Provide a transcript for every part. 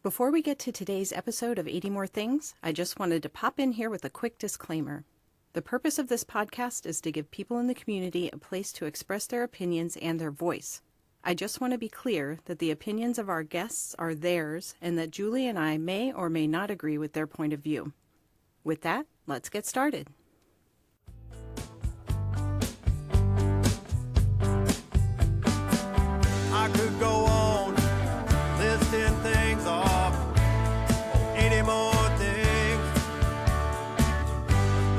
Before we get to today's episode of 80 More Things, I just wanted to pop in here with a quick disclaimer. The purpose of this podcast is to give people in the community a place to express their opinions and their voice. I just want to be clear that the opinions of our guests are theirs and that Julie and I may or may not agree with their point of view. With that, let's get started. I could go on listing things off, 80 more things.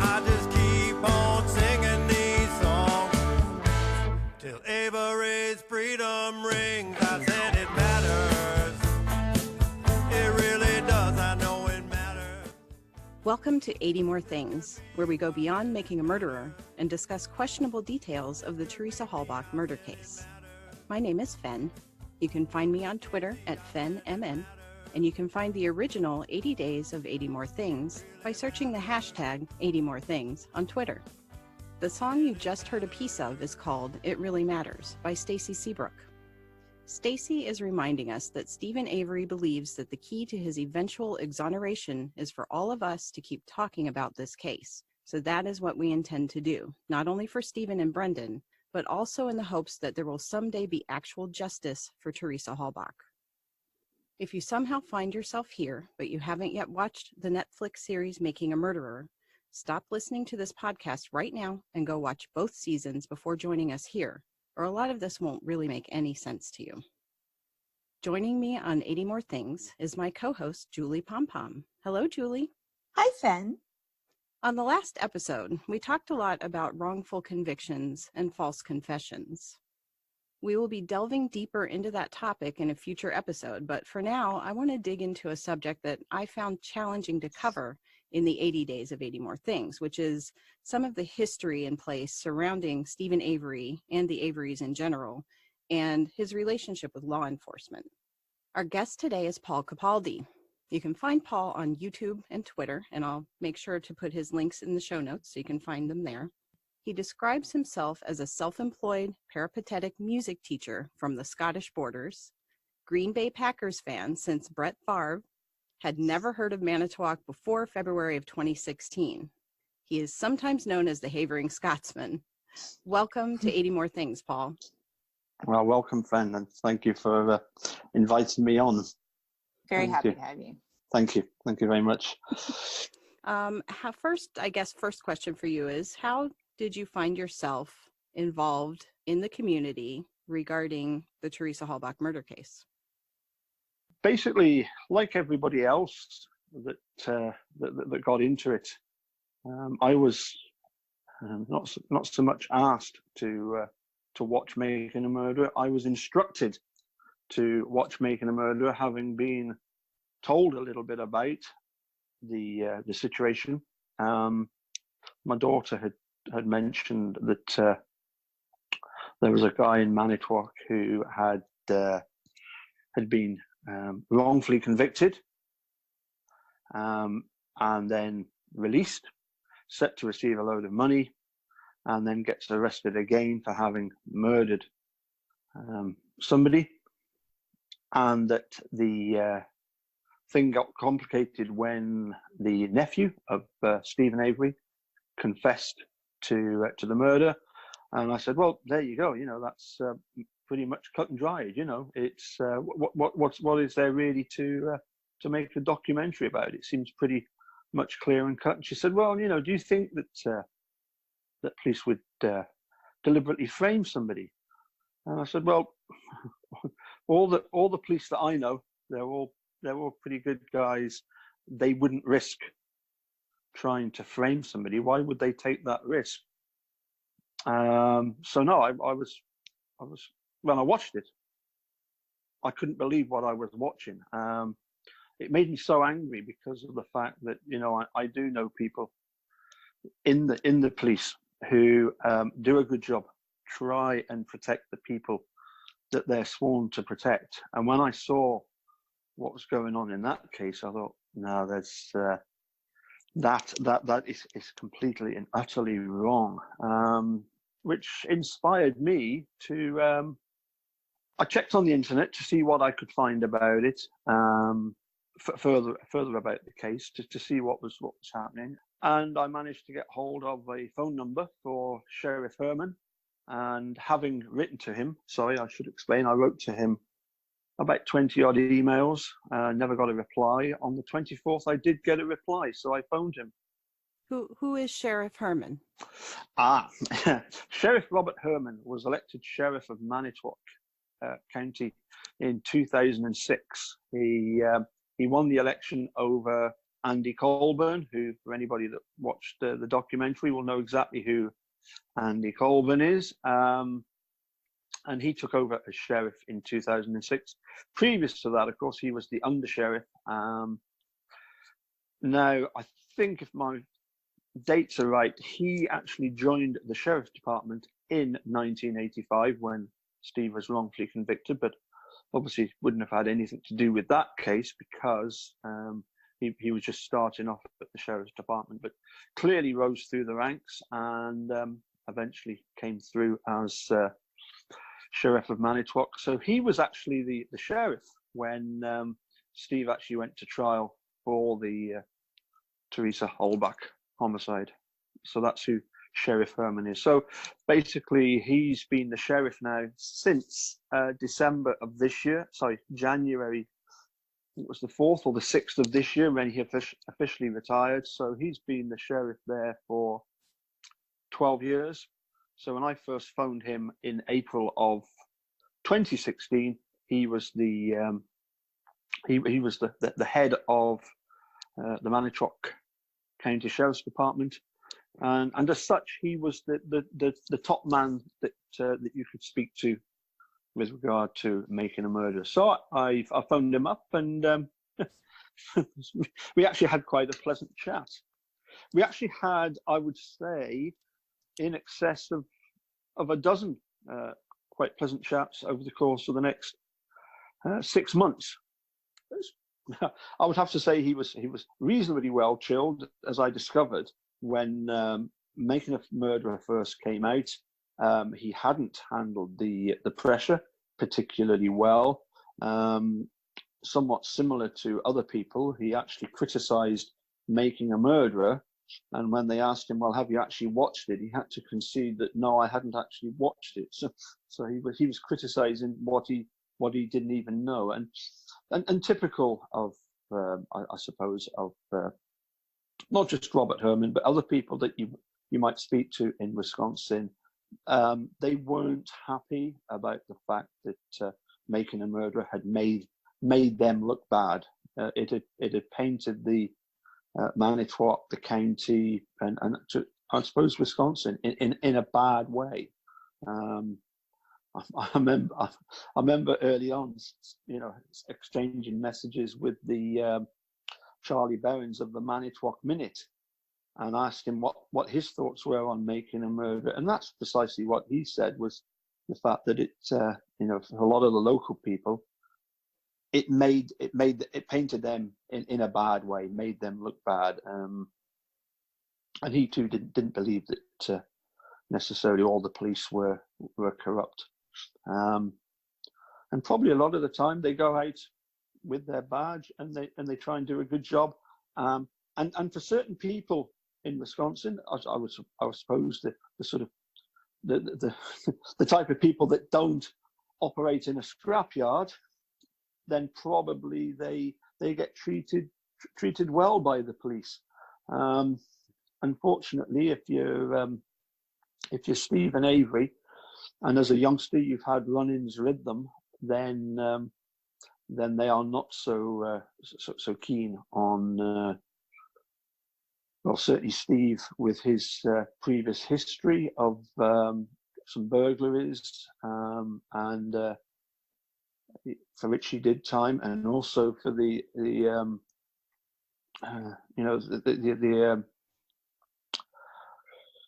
I just keep on singing these songs till Avery's freedom rings. I said it matters. It really does. I know it matters. Welcome to 80 More Things, where we go beyond making a murderer and discuss questionable details of the Teresa Halbach murder case. My name is Fen. You can find me on Twitter at FenMN, and you can find the original 80 Days of 80 More Things by searching the hashtag 80 More Things on Twitter. The song you just heard a piece of is called It Really Matters by Stacy Seabrook. Stacy is reminding us that Stephen Avery believes that the key to his eventual exoneration is for all of us to keep talking about this case. So that is what we intend to do, not only for Stephen and Brendan, but also in the hopes that there will someday be actual justice for Teresa Halbach. If you somehow find yourself here, but you haven't yet watched the Netflix series Making a Murderer, stop listening to this podcast right now and go watch both seasons before joining us here, or a lot of this won't really make any sense to you. Joining me on 80 More Things is my co-host, Julie Pompom. Hello, Julie. Hi, Fen. On the last episode, we talked a lot about wrongful convictions and false confessions. We will be delving deeper into that topic in a future episode, but for now, I want to dig into a subject that I found challenging to cover in the 80 Days of 80 More Things, which is some of the history in place surrounding Stephen Avery and the Averys in general, and his relationship with law enforcement. Our guest today is Paul Capaldi. You can find Paul on YouTube and Twitter, and I'll make sure to put his links in the show notes so you can find them there. He describes himself as a self-employed peripatetic music teacher from the Scottish borders, Green Bay Packers fan since Brett Favre, had never heard of Manitowoc before February of 2016. He is sometimes known as the Havering Scotsman. Welcome to 80 More Things, Paul. Well, welcome, Fen, and thank you for inviting me on. Very Thank happy you. to have you. Thank you. Thank you very much. First question for you is, how did you find yourself involved in the community regarding the Teresa Halbach murder case? Basically, like everybody else that got into it, I was not so much asked to watch Making a Murderer. I was instructed to watch Making a Murderer, having been told a little bit about the situation. My daughter had mentioned that there was a guy in Manitowoc who had been wrongfully convicted and then released, set to receive a load of money, and then gets arrested again for having murdered somebody. And that the thing got complicated when the nephew of Stephen Avery confessed to the murder. And I said, well, there you go. You know, that's pretty much cut and dried. You know, it's what is there really to make a documentary about? It seems pretty much clear and cut. And she said, well, you know, do you think that that police would deliberately frame somebody? And I said, well, all the police that I know, they're all pretty good guys. They wouldn't risk trying to frame somebody. Why would they take that risk? So no, I was when I watched it, I couldn't believe what I was watching. It made me so angry because of the fact that, you know, I do know people in the police who do a good job, try and protect the people that they're sworn to protect. And when I saw what was going on in that case, I thought, no, there's that is completely and utterly wrong. Which inspired me to I checked on the internet to see what I could find about it. further about the case to see what was happening. And I managed to get hold of a phone number for Sheriff Herman. And having written to him, sorry, I should explain, I wrote to him about 20 odd emails, never got a reply. On the 24th, I did get a reply, so I phoned him. Who is Sheriff Herman? Sheriff Robert Herman was elected Sheriff of Manitowoc County in 2006. He won the election over Andy Colburn, who, for anybody that watched the documentary, will know exactly who Andy Colburn is. And he took over as sheriff in 2006. Previous to that, of course, he was the under-sheriff. Now, I think if my dates are right, he actually joined the sheriff's department in 1985 when Steve was wrongfully convicted, but obviously wouldn't have had anything to do with that case because he was just starting off at the sheriff's department, but clearly rose through the ranks and eventually came through as Sheriff of Manitowoc. So he was actually the sheriff when Steve actually went to trial for the Teresa Holbach homicide. So that's who Sheriff Herman is. So basically, he's been the sheriff now since December of this year. Sorry, January. It was the 4th or the 6th of this year when he officially retired. So he's been the sheriff there for 12 years. So when I first phoned him in April of 2016, he was the head of the Manitowoc County Sheriff's Department, and as such, he was the top man that you could speak to with regard to making a murder. So I phoned him up, and we actually had quite a pleasant chat. We actually had, I would say, in excess of a dozen quite pleasant chats over the course of the next 6 months. I would have to say he was reasonably well chilled, as I discovered when Making a Murderer first came out. He hadn't handled the pressure particularly well. Somewhat similar to other people, he actually criticised Making a Murderer. And when they asked him, well, have you actually watched it? He had to concede that, no, I hadn't actually watched it. So he was criticising what he didn't even know. And typical of, I suppose, of not just Robert Herman, but other people that you might speak to in Wisconsin. They weren't happy about the fact that Making a Murderer had made them look bad. It had painted the Manitowoc, the county, and I suppose Wisconsin in a bad way. I remember early on, exchanging messages with the Charlie Berens of the Manitowoc Minute, and asked him what his thoughts were on Making a Murder, and that's precisely what he said, was the fact that it, for a lot of the local people, it painted them in a bad way, made them look bad, and he too didn't believe that necessarily all the police were corrupt. And probably a lot of the time they go out with their badge and they try and do a good job. And for certain people in Wisconsin, I would suppose the sort of the type of people that don't operate in a scrapyard, then probably they get treated well by the police. Unfortunately, if you're Steve and Avery, and as a youngster you've had run-ins with them, then they are not so keen on. Well, certainly Steve, with his previous history of some burglaries, and for which he did time, and also for the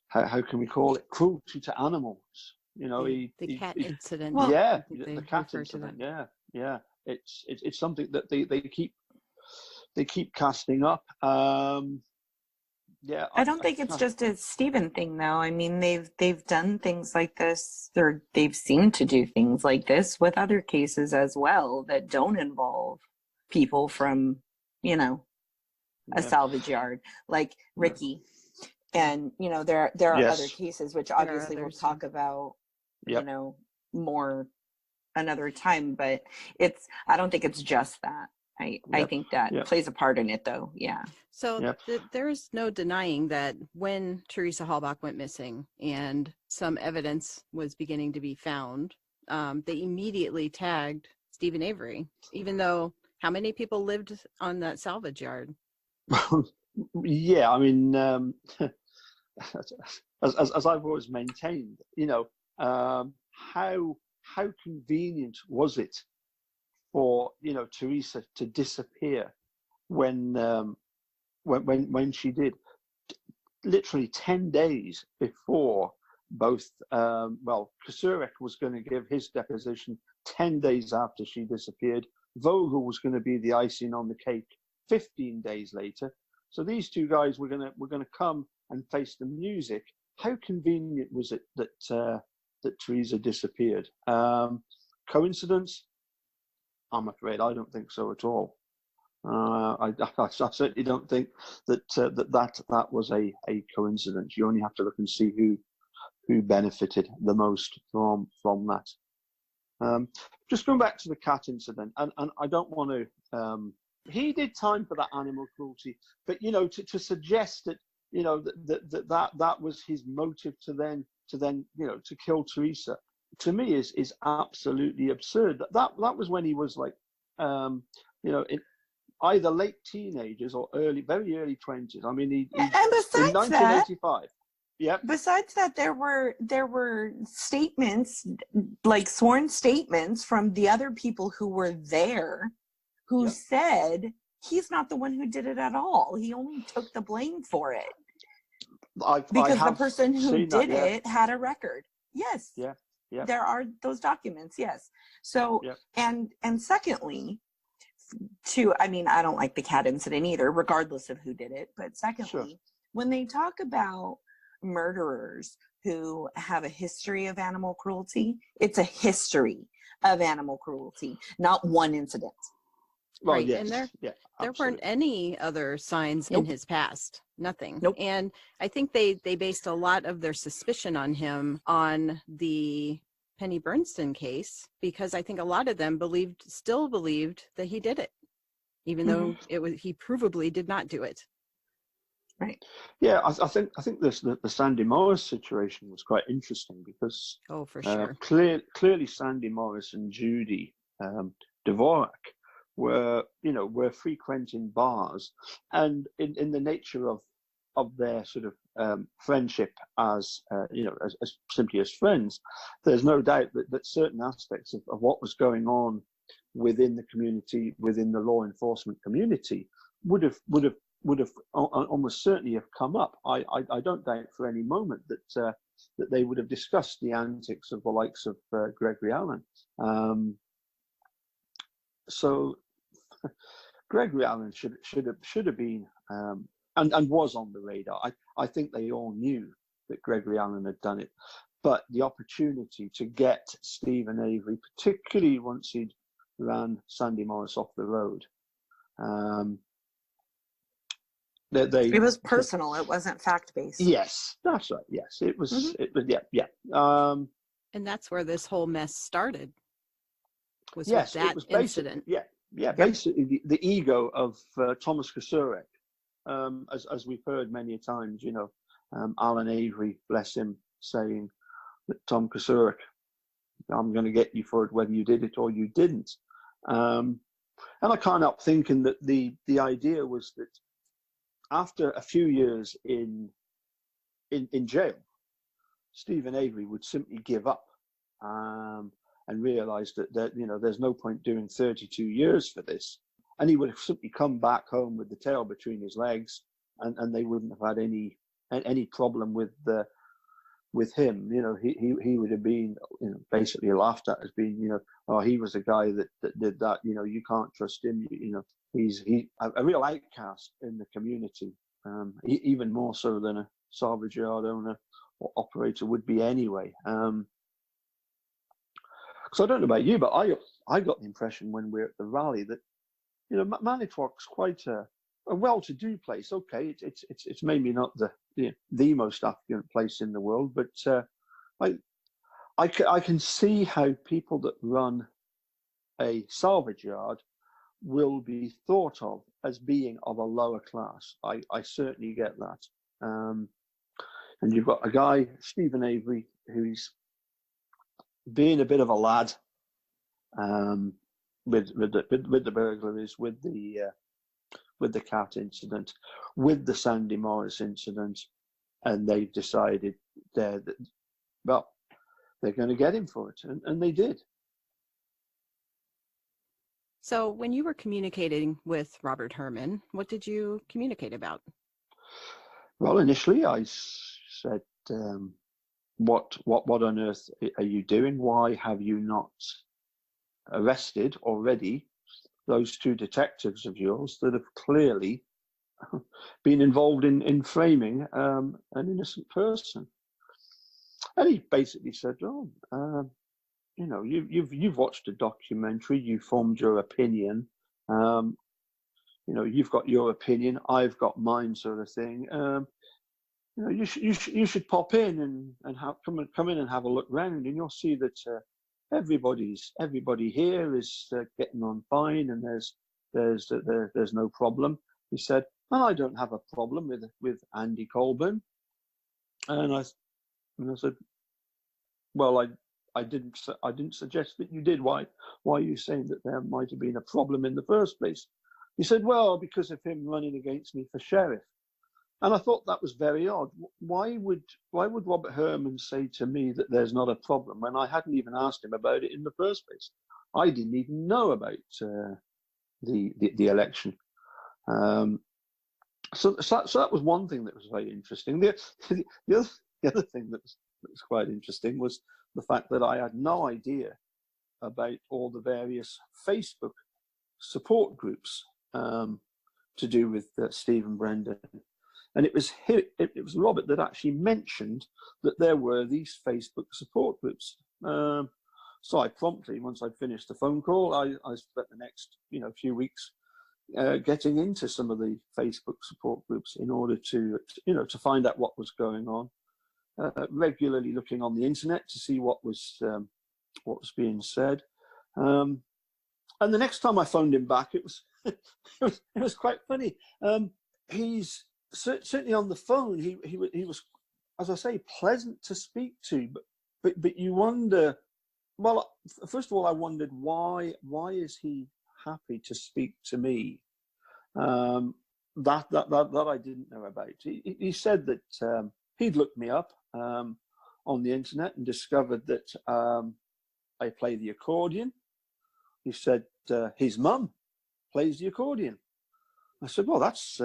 how can we call it, cruelty to animals? The cat incident. Well, Yeah, the cat incident. Yeah. It's something that they keep casting up. Yeah, I don't think it's just a Stephen thing, though. I mean, they've done things like this, or they've seemed to do things like this with other cases as well that don't involve people from you know, a Yeah. salvage yard like Ricky. And, you know, there are other Yes. cases, which obviously we'll others, talk about, you Yep. know, more another time, but I don't think it's just that. I Yep. think that Yep. plays a part in it, though. Yeah. So Yep. there's no denying that when Teresa Halbach went missing and some evidence was beginning to be found, they immediately tagged Stephen Avery, even though how many people lived on that salvage yard? Yeah, I mean, as I've always maintained, you know, how convenient was it for, you know, Teresa to disappear when she did, literally 10 days before both, Kosurek was going to give his deposition 10 days after she disappeared. Vogel was going to be the icing on the cake 15 days later. So these two guys were going to come and face the music. How convenient was it that Teresa disappeared? Coincidence? I'm afraid I don't think so at all. I certainly don't think that was a coincidence. You only have to look and see who benefited the most from that. Just going back to the cat incident, and I don't want to. He did time for that animal cruelty, but you know, to suggest that, you know, that was his motive to then you know, to kill Teresa, to me is absolutely absurd. That was when he was like, you know, in either late teenagers or very early 20s. I mean, And in besides 1985. Yep. Besides that, there were statements, like sworn statements from the other people who were there, who Yep. said he's not the one who did it at all. He only took the blame for it because the person who did it had a record. Yes. Yeah. Yeah. There are those documents. Yes. So, Yep. and secondly, I mean, I don't like the cat incident either, regardless of who did it. But secondly, Sure. when they talk about murderers who have a history of animal cruelty, it's a history of animal cruelty, not one incident. Well, Right. yes. And Yeah, there weren't any other signs in Nope. his past. Nothing. Nope. And I think they based a lot of their suspicion on him on the Penny Bernstein case, because I think a lot of them still believed that he did it, even though he provably did not do it. Right. Yeah, I think the Sandy Morris situation was quite interesting because Oh, for sure. Clearly Sandy Morris and Judy Dvorak were frequenting bars, and in the nature of their sort of friendship as as simply as friends, there's no doubt that certain aspects of what was going on within the community, within the law enforcement community, would have almost certainly have come up. I don't doubt for any moment that they would have discussed the antics of the likes of Gregory Allen. So Gregory Allen should have been and was on the radar. I think they all knew that Gregory Allen had done it, but the opportunity to get Stephen Avery, particularly once he'd ran Sandy Morris off the road. It was personal. It wasn't fact-based. Yes, that's right. Yes, it was. Mm-hmm. It was. Yeah. And that's where this whole mess started. Yes, with that it was incident. Basically the ego of Thomas Kosurek, as we've heard many times. You know, Alan Avery, bless him, saying that Tom Kosurek, I'm going to get you for it whether you did it or you didn't. And I can't help thinking that the idea was that after a few years in jail, Stephen Avery would simply give up and realize that there's no point doing 32 years for this, and he would have simply come back home with the tail between his legs, and they wouldn't have had any problem with him. You know, he would have been basically laughed at as being oh, he was a guy that did that. You know, you can't trust him. He's a real outcast in the community, even more so than a salvage yard owner or operator would be anyway. So I don't know about you, but I got the impression when we were at the rally that you know, Manitowoc's quite a well-to-do place. Okay, it's maybe not the most affluent place in the world, but I can see how people that run a salvage yard will be thought of as being of a lower class. I certainly get that. And you've got a guy, Stephen Avery, who's being a bit of a lad with the burglaries, with the cat incident, with the Sandy Morris incident, and they've decided they're going to get him for it, and they did. So when you were communicating with Robert Herman, what did you communicate about? Well, initially I said, what on earth are you doing? Why have you not arrested already those two detectives of yours that have clearly been involved in framing an innocent person? And he basically said, you know, you've watched a documentary, you formed your opinion, you know, you've got your opinion, I've got mine, sort of thing. You know, you should pop in and come in and have a look round, and you'll see that everybody here is getting on fine, and there's no problem. He said, and I don't have a problem with Andy Colburn. And I said, well, I didn't suggest that you did. Why are you saying that there might have been a problem in the first place? He said, well, because of him running against me for sheriff. And I thought that was very odd. Why would Robert Herman say to me that there's not a problem when I hadn't even asked him about it in the first place? I didn't even know about the election. So that was one thing that was very interesting. The other thing that was quite interesting was the fact that I had no idea about all the various Facebook support groups to do with Stephen Brendan. And it was Robert that actually mentioned that there were these Facebook support groups. So I promptly, once I'd finished the phone call, I spent the next few weeks getting into some of the Facebook support groups in order to find out what was going on. Regularly looking on the internet to see what was being said. And the next time I phoned him back, it was quite funny. He's certainly on the phone. He was, as I say, pleasant to speak to, but you wonder. Well, first of all, I wondered why is he happy to speak to me? That I didn't know about. He said that he'd looked me up on the internet and discovered that I play the accordion. He said his mum plays the accordion. I said, well, that's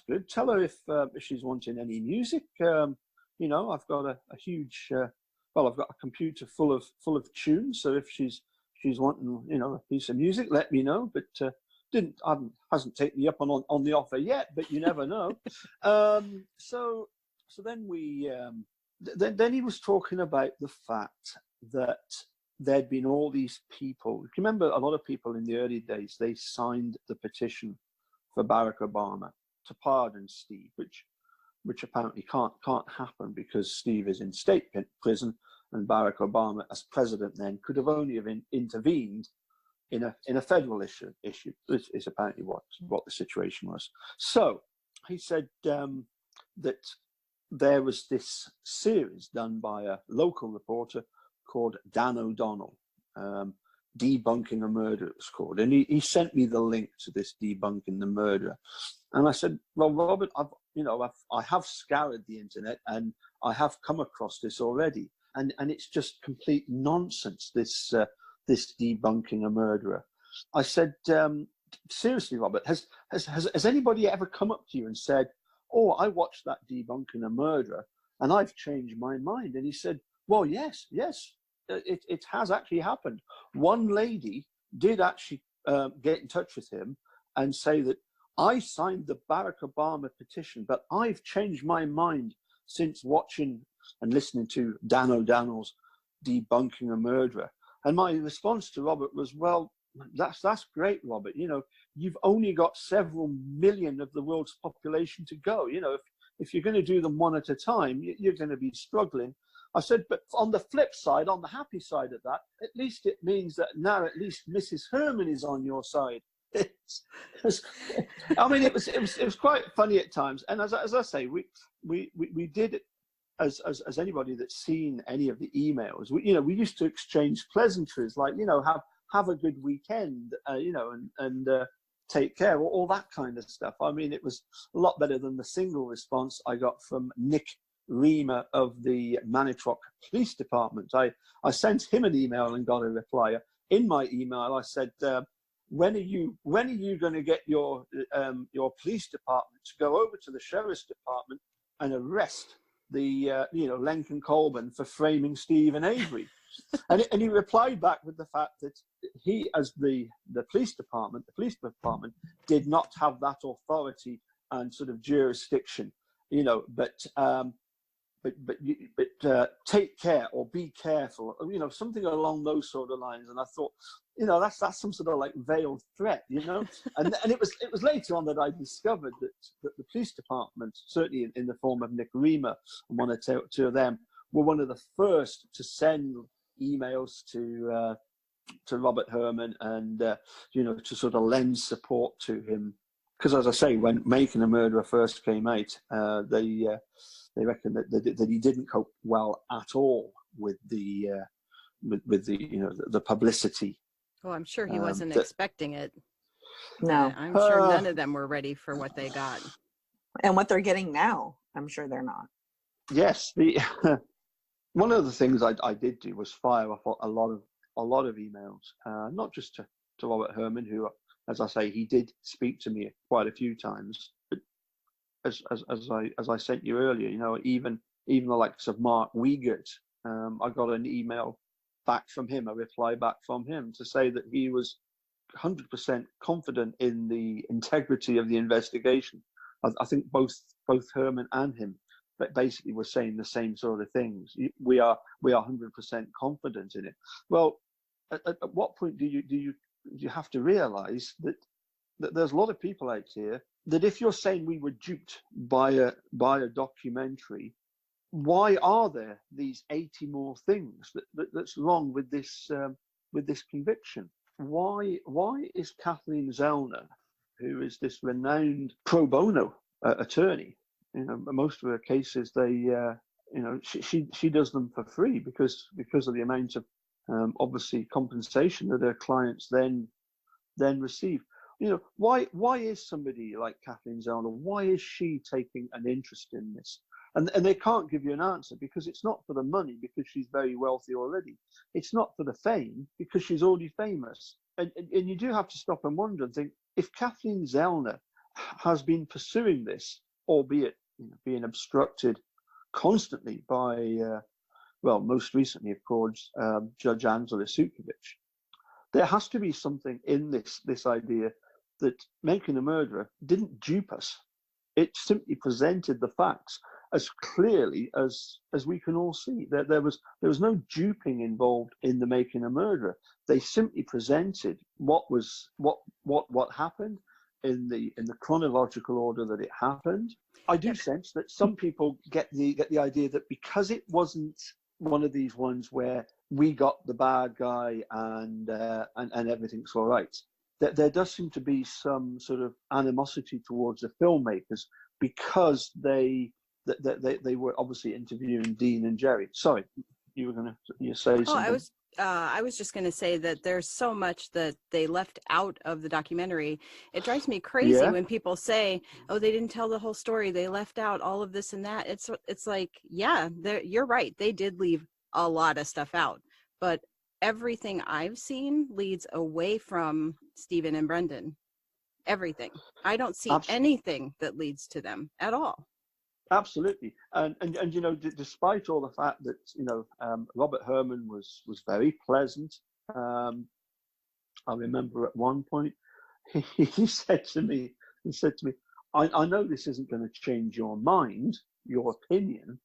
good. Tell her if she's wanting any music. I've got a huge, I've got a computer full of tunes. So if she's wanting, a piece of music, let me know. But hasn't taken me up on the offer yet. But you never know. So then then he was talking about the fact that there'd been all these people. You remember, a lot of people in the early days, they signed the petition for Barack Obama to pardon Steve, which apparently can't happen because Steve is in state prison, and Barack Obama, as president then, could have only intervened in a federal issue. This is apparently what the situation was. So he said that there was this series done by a local reporter called Dan O'Donnell, Debunking a Murder, it was called. And he sent me the link to this Debunking the Murder. And I said, well, Robert, I have scoured the internet and I have come across this already. And it's just complete nonsense, this debunking a murderer. I said, seriously, Robert, has anybody ever come up to you and said, oh, I watched that Debunking a Murderer and I've changed my mind? And he said, well, yes, it has actually happened. One lady did actually get in touch with him and say that I signed the Barack Obama petition, but I've changed my mind since watching and listening to Dan O'Donnell's Debunking a Murderer. And my response to Robert was, well, that's great, Robert. you've only got several million of the world's population to go. You know, if you're going to do them one at a time, you're going to be struggling. I said, but on the flip side, on the happy side of that, at least it means that now at least Mrs. Herman is on your side. I mean, it was quite funny at times. And as I say, we did, as anybody that's seen any of the emails, we used to exchange pleasantries like, have a good weekend, and take care, all that kind of stuff. I mean, it was a lot better than the single response I got from Nick Reamer of the Manitrock Police Department. I sent him an email and got a reply. In my email, I said, when are you going to get your police department to go over to the sheriff's department and arrest the Lincoln Colburn for framing Stephen Avery? And he replied back with the fact that he, as the police department did not have that authority and sort of jurisdiction, but take care or be careful, something along those sort of lines. And I thought, that's some sort of like veiled threat, and it was later on that I discovered that the police department, certainly in the form of Nick Reamer and one or two of them, were one of the first to send emails to Robert Herman and to sort of lend support to him, because as I say, when Making a Murderer first came out, they reckon that he didn't cope well at all with the publicity. Oh, I'm sure he wasn't expecting it. No, I'm sure none of them were ready for what they got. And what they're getting now, I'm sure they're not. Yes, one of the things I did do was fire off a lot of emails, not just to Robert Herman, who, as I say, he did speak to me quite a few times, but as I sent you earlier, even the likes of Mark Wiegert, I got an email back from him, a reply back from him to say that he was 100% confident in the integrity of the investigation. I think both Herman and him basically were saying the same sort of things. We are 100% confident in it. Well, at what point do you have to realize that there's a lot of people out here that if you're saying we were duped by a documentary, why are there these 80 more things that's wrong with this conviction? Why is Kathleen Zellner, who is this renowned pro bono attorney, most of her cases she does them for free because of the amount of obviously compensation that her clients then receive. Why is somebody like Kathleen Zellner, why is she taking an interest in this? And they can't give you an answer because it's not for the money, because she's very wealthy already. It's not for the fame because she's already famous. And you do have to stop and wonder and think, if Kathleen Zellner has been pursuing this, albeit being obstructed constantly by, most recently, of course, Judge Angela Sukovich, there has to be something in this idea that Making a Murderer didn't dupe us. It simply presented the facts as clearly as we can all see. There was no duping involved in the Making a Murderer. They simply presented what happened in the chronological order that it happened. I do sense that some people get the idea that because it wasn't one of these ones where we got the bad guy and everything's all right, that there does seem to be some sort of animosity towards the filmmakers because they were obviously interviewing Dean and Jerry. Sorry, you were going to say something. I was just going to say that there's so much that they left out of the documentary. It drives me crazy when people say, "Oh, they didn't tell the whole story. They left out all of this and that." It's like, yeah, you're right. They did leave a lot of stuff out, but everything I've seen leads away from Stephen and Brendan. Everything. I don't see anything that leads to them at all. Absolutely, and despite all the fact that Robert Herman was very pleasant, I remember at one point he said to me, I know this isn't going to change your mind, your opinion,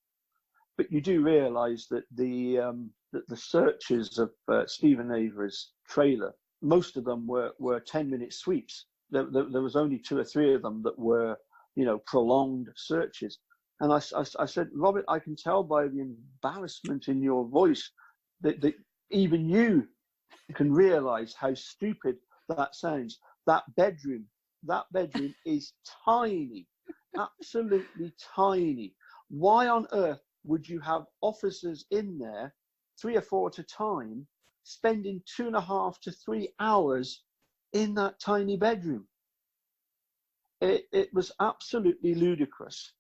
but you do realise that the searches of Stephen Avery's trailer, most of them were 10-minute sweeps. there was only 2 or 3 of them that were, prolonged searches. And I said, Robert, I can tell by the embarrassment in your voice that even you can realize how stupid that sounds. That bedroom is tiny, absolutely tiny. Why on earth would you have officers in there, 3 or 4 at a time, spending 2.5 to 3 hours in that tiny bedroom? It was absolutely ludicrous.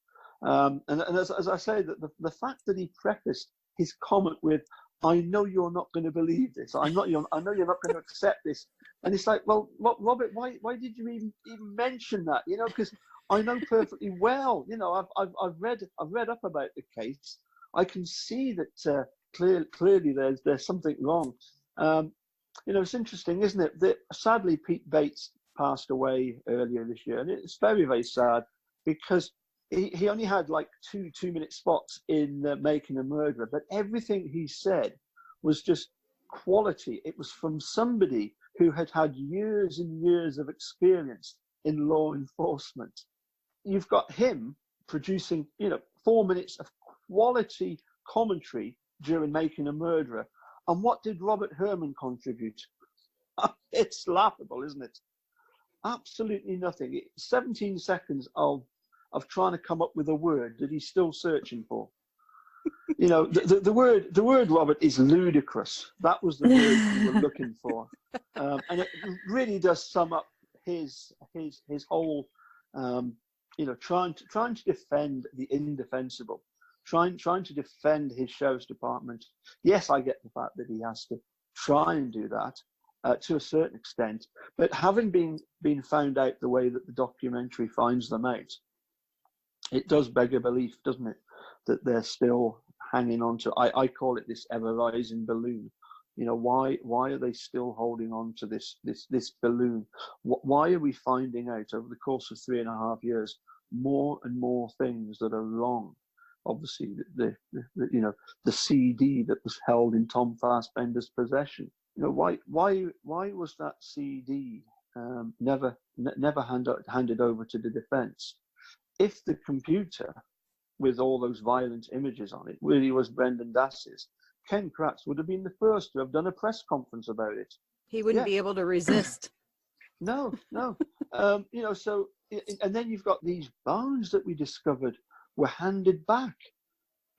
And as I say, that the fact that he prefaced his comment with, "I know you're not going to believe this. I know you're not going to accept this," and it's like, well, Robert, why did you even mention that? Because I know perfectly well. I've read up about the case. I can see that clearly there's something wrong. It's interesting, isn't it, that sadly Pete Bates passed away earlier this year, and it's very, very sad because he only had like 2-minute spots in Making a Murderer, but everything he said was just quality. It was from somebody who had had years and years of experience in law enforcement. You've got him producing, 4 minutes of quality commentary during Making a Murderer. And what did Robert Herman contribute? It's laughable, isn't it? Absolutely nothing. 17 seconds of trying to come up with a word that he's still searching for. The word, Robert, is ludicrous. That was the word you were looking for. And it really does sum up his whole, trying to defend the indefensible, trying to defend his sheriff's department. Yes, I get the fact that he has to try and do that to a certain extent, but having been found out the way that the documentary finds them out, it does beg a belief, doesn't it, that they're still hanging on to, I call it this ever-rising balloon. Why are they still holding on to this balloon? Why are we finding out over the course of 3.5 years more and more things that are wrong? Obviously, the CD that was held in Tom Fassbender's possession. Why was that CD never handed over to the defence? If the computer with all those violent images on it really was Brendan Dass's, Ken Kratz would have been the first to have done a press conference about it. He wouldn't be able to resist. No. So, and then you've got these bones that we discovered were handed back.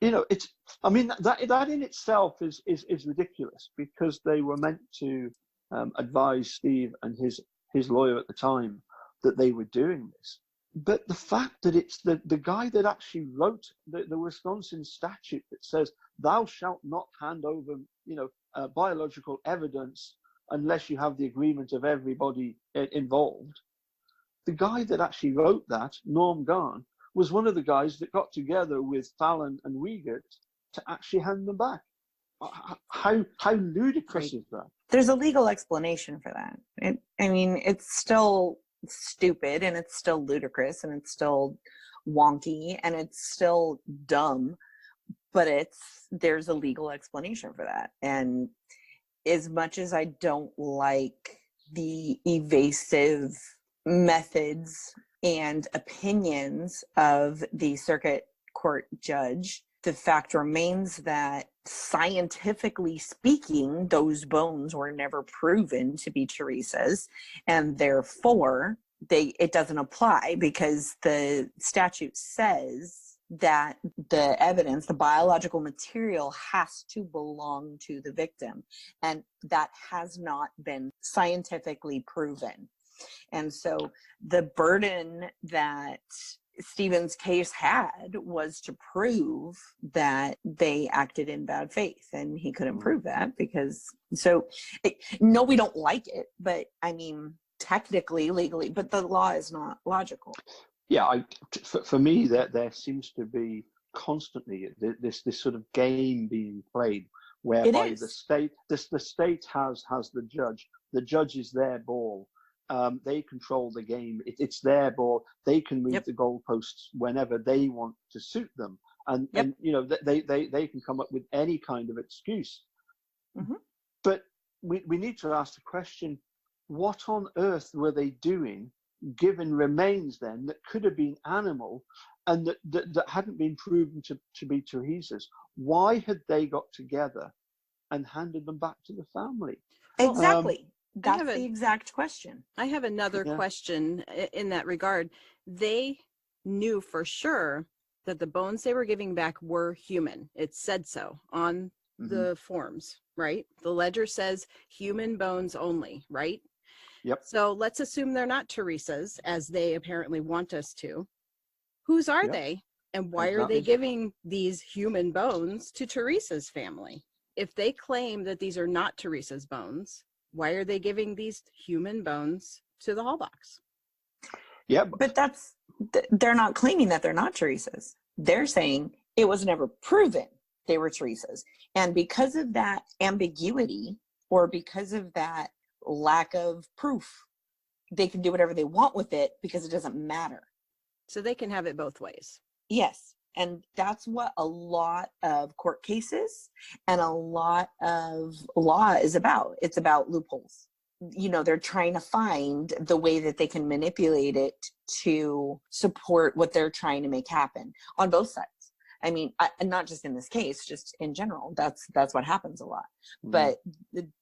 That in itself is ridiculous, because they were meant to advise Steve and his lawyer at the time that they were doing this. But the fact that it's the guy that actually wrote the Wisconsin statute that says thou shalt not hand over, biological evidence unless you have the agreement of everybody involved. The guy that actually wrote that, Norm Garn, was one of the guys that got together with Fallon and Wiegert to actually hand them back. How ludicrous is that? There's a legal explanation for that. It's still stupid, and it's still ludicrous, and it's still wonky, and it's still dumb, but there's a legal explanation for that. And as much as I don't like the evasive methods and opinions of the circuit court judge, the fact remains that scientifically speaking, those bones were never proven to be Teresa's, and therefore it doesn't apply, because the statute says that the evidence, the biological material, has to belong to the victim, and that has not been scientifically proven. And so the burden that Stephen's case had was to prove that they acted in bad faith, and he couldn't prove that because, no, we don't like it, but technically, legally, but the law is not logical. Yeah, for me, there seems to be constantly this sort of game being played, whereby the state has the judge is their ball. They control the game. It's their ball. They can move the goalposts whenever they want to suit them, and they can come up with any kind of excuse. Mm-hmm. But we need to ask the question: what on earth were they doing given remains then that could have been animal and that hadn't been proven to be Teresa's, why had they got together and handed them back to the family? Exactly. That's the exact question. I have another question in that regard. They knew for sure that the bones they were giving back were human. It said so on the forms, right? The ledger says human bones only, right? Yep. So let's assume they're not Teresa's, as they apparently want us to. Whose are they? And why are they giving these human bones to Teresa's family? If they claim that these are not Teresa's bones, why are they giving these human bones to the Hallbachs? Yeah, but they're not claiming that they're not Teresa's. They're saying it was never proven they were Teresa's. And because of that ambiguity, or because of that lack of proof, they can do whatever they want with it because it doesn't matter. So they can have it both ways. Yes. And that's what a lot of court cases and a lot of law is about. It's about loopholes. They're trying to find the way that they can manipulate it to support what they're trying to make happen on both sides. I mean, and not just in this case, just in general. That's what happens a lot. But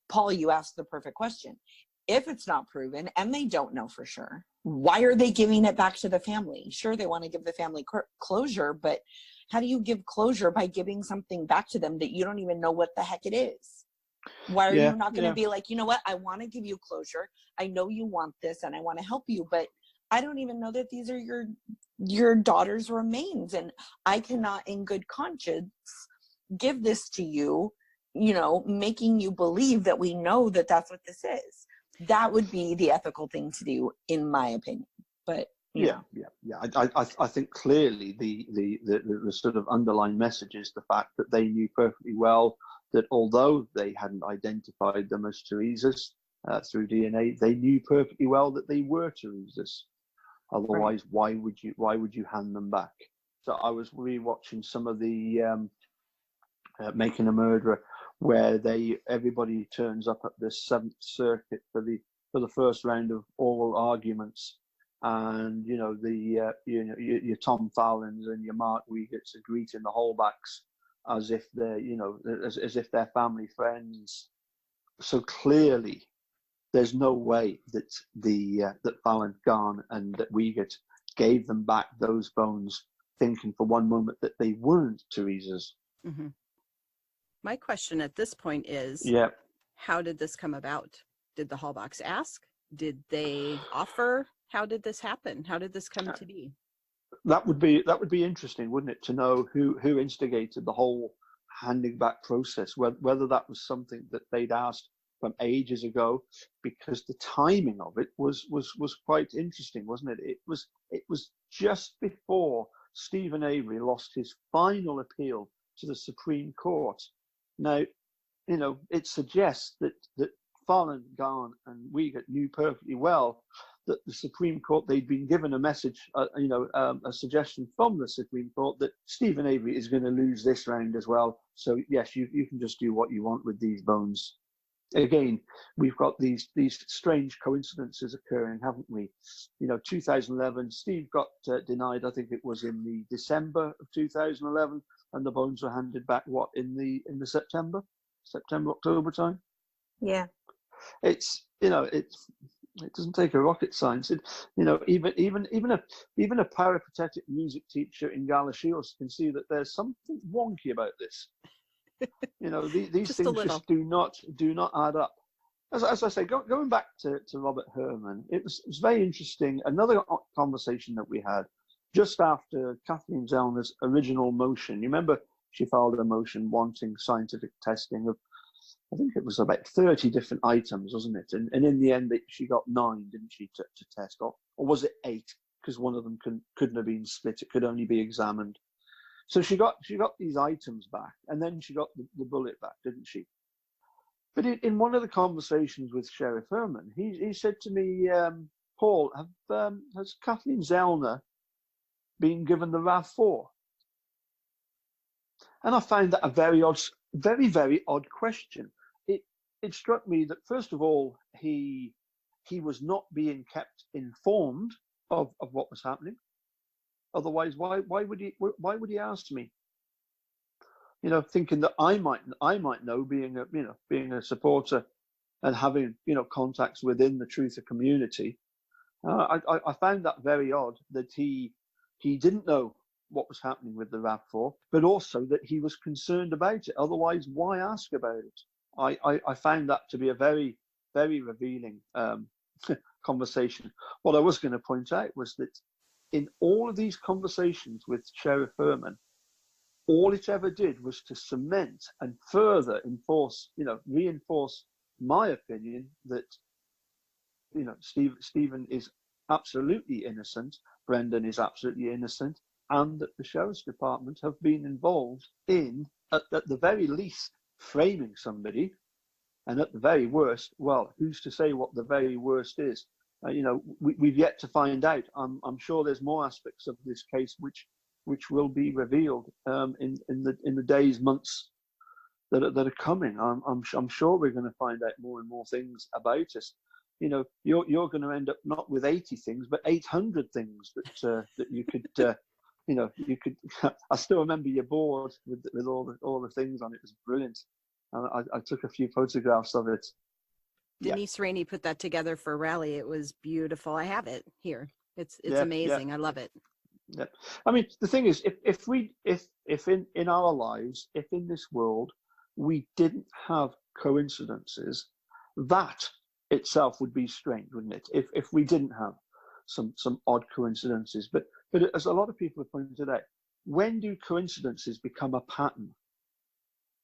Paul, you asked the perfect question. If it's not proven and they don't know for sure, why are they giving it back to the family? Sure, they want to give the family closure, but how do you give closure by giving something back to them that you don't even know what the heck it is? Why are you not going to be like, you know what, I want to give you closure. I know you want this and I want to help you, but I don't even know that these are your daughter's remains, and I cannot in good conscience give this to you, making you believe that we know that that's what this is. That would be the ethical thing to do, in my opinion. But I think clearly the sort of underlying message is the fact that they knew perfectly well that although they hadn't identified them as Teresa's through DNA, they knew perfectly well that they were Teresa's. Otherwise, why would you hand them back? So I was rewatching some of the Making a Murderer, where everybody turns up at the 7th Circuit for the first round of oral arguments, and your Tom Fallons and your Mark Wiegerts are greeting the Hallbachs as if they're as if they're family friends. So clearly, there's no way that that Fallon, Garn, and that Wiegert gave them back those bones, thinking for one moment that they weren't Teresa's. Mm-hmm. My question at this point is, how did this come about? Did the Hallbachs ask? Did they offer? How did this happen? How did this come to be? That would be interesting, wouldn't it, to know who instigated the whole handing back process, whether that was something that they'd asked from ages ago, because the timing of it was quite interesting, wasn't it? It was just before Stephen Avery lost his final appeal to the Supreme Court. Now, it suggests that Fallon, Garn, and Wiegert knew perfectly well that the Supreme Court, they'd been given a message, a suggestion from the Supreme Court that Stephen Avery is going to lose this round as well. So yes, you can just do what you want with these bones. Again, we've got these strange coincidences occurring, haven't we? 2011, Steve got denied. I think it was in the December of 2011, and the bones were handed back. What, in the September, October time? Yeah. It doesn't take a rocket science. Even a peripatetic music teacher in Galashios can see that there's something wonky about this. These things just do not add up. As I say, going back to Robert Herman, it was very interesting. Another conversation that we had just after Kathleen Zellner's original motion. You remember she filed a motion wanting scientific testing of, I think it was about 30 different items, wasn't it? And in the end, she got 9, didn't she, to test? Or was it 8? Because one of them couldn't have been split. It could only be examined. So she got these items back, and then she got the bullet back, didn't she? But in one of the conversations with Sheriff Herman, he said to me, Paul, has Kathleen Zellner been given the RAV4? And I found that a very, very odd question. It struck me that, first of all, he he was not being kept informed of what was happening. Otherwise, why would he ask me? You know, thinking that I might know, being a supporter and having, you know, contacts within the truther community. I found that very odd that he didn't know what was happening with the RAV4, but also that he was concerned about it. Otherwise, why ask about it? I found that to be a very, very revealing conversation. What I was going to point out was that in all of these conversations with Sheriff Furman, all it ever did was to cement and further reinforce my opinion that, you know, Stephen is absolutely innocent, Brendan is absolutely innocent, and that the sheriff's department have been involved in, at the very least, framing somebody, and at the very worst, well, who's to say what the very worst is? You know, we've yet to find out. I'm sure there's more aspects of this case which will be revealed in the days, months that are coming. I'm sure we're going to find out more and more things about us. You know, you're going to end up not with 80 things, but 800 things that you could. You know, you could. I still remember your board with all the things on it. It was brilliant. I took a few photographs of it. Denise Rainey put that together for Rally. It was beautiful. I have it here. It's amazing. I love it. Yeah. I mean, the thing is, if in our lives, if in this world we didn't have coincidences, that itself would be strange, wouldn't it? If we didn't have some odd coincidences, but as a lot of people have pointed out, when do coincidences become a pattern?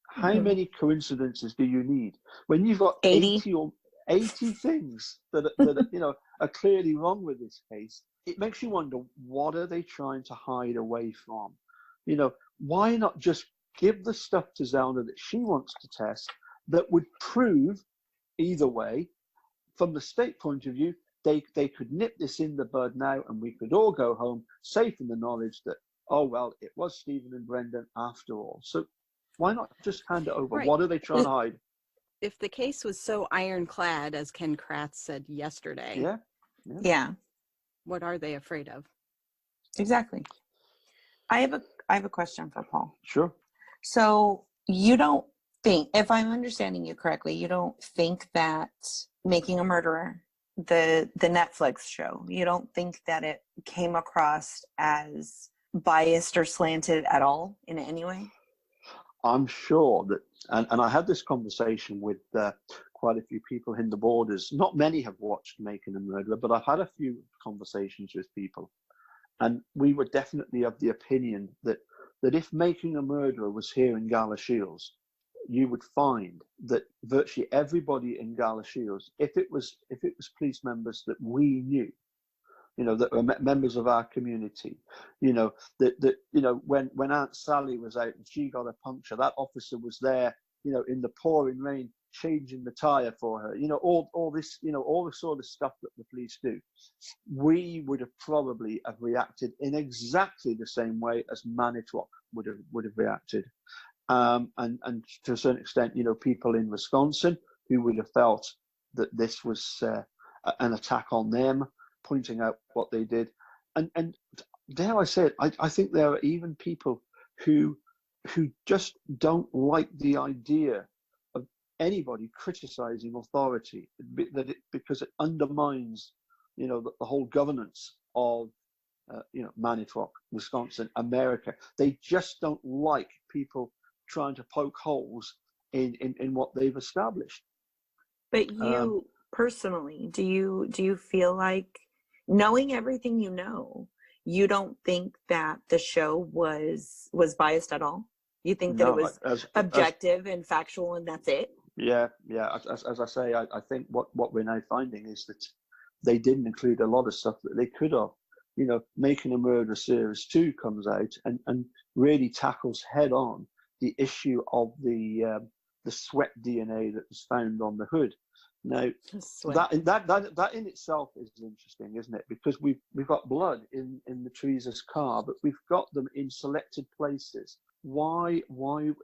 How many coincidences do you need when you've got 80 things that you know are clearly wrong with this case? It makes you wonder, what are they trying to hide away from? You know, why not just give the stuff to Zelda that she wants to test that would prove either way? From the state point of view, they could nip this in the bud now, and we could all go home safe in the knowledge that, oh well, it was Stephen and Brendan after all. So why not just hand it over? Right. What are they trying to hide? If the case was so ironclad, as Ken Kratz said yesterday, Yeah, what are they afraid of? exactly. I have a question for Paul. Sure. So you don't think, if I'm understanding you correctly, you don't think that Making a Murderer, the Netflix show, you don't think that it came across as biased or slanted at all in any way? I'm sure that, and I had this conversation with quite a few people in the borders. Not many have watched Making a Murderer, but I've had a few conversations with people, and we were definitely of the opinion that if Making a Murderer was here in Galashiels, you would find that virtually everybody in Galashiels, if it was police members that we knew, you know, that were members of our community, you know, that you know, when Aunt Sally was out and she got a puncture, that officer was there, you know, in the pouring rain, changing the tire for her, you know, all this, you know, all the sort of stuff that the police do. We would have probably have reacted in exactly the same way as Manitowoc would have reacted. And to a certain extent, you know, people in Wisconsin who would have felt that this was an attack on them, pointing out what they did. And dare I say it, I think there are even people who just don't like the idea of anybody criticizing authority, because it undermines, you know, the whole governance of you know, Manitowoc, Wisconsin, America. They just don't like people trying to poke holes in what they've established. But you personally, do you feel like, knowing everything you know, you don't think that the show was biased at all? You think that it was objective and factual, and that's it? Yeah. As I say, I think what we're now finding is that they didn't include a lot of stuff that they could have. You know, Making a Murderer Series 2 comes out and really tackles head on the issue of the sweat DNA that was found on the hood. Now, that in itself is interesting, isn't it? Because we've got blood in the Teresa's car, but we've got them in selected places. Why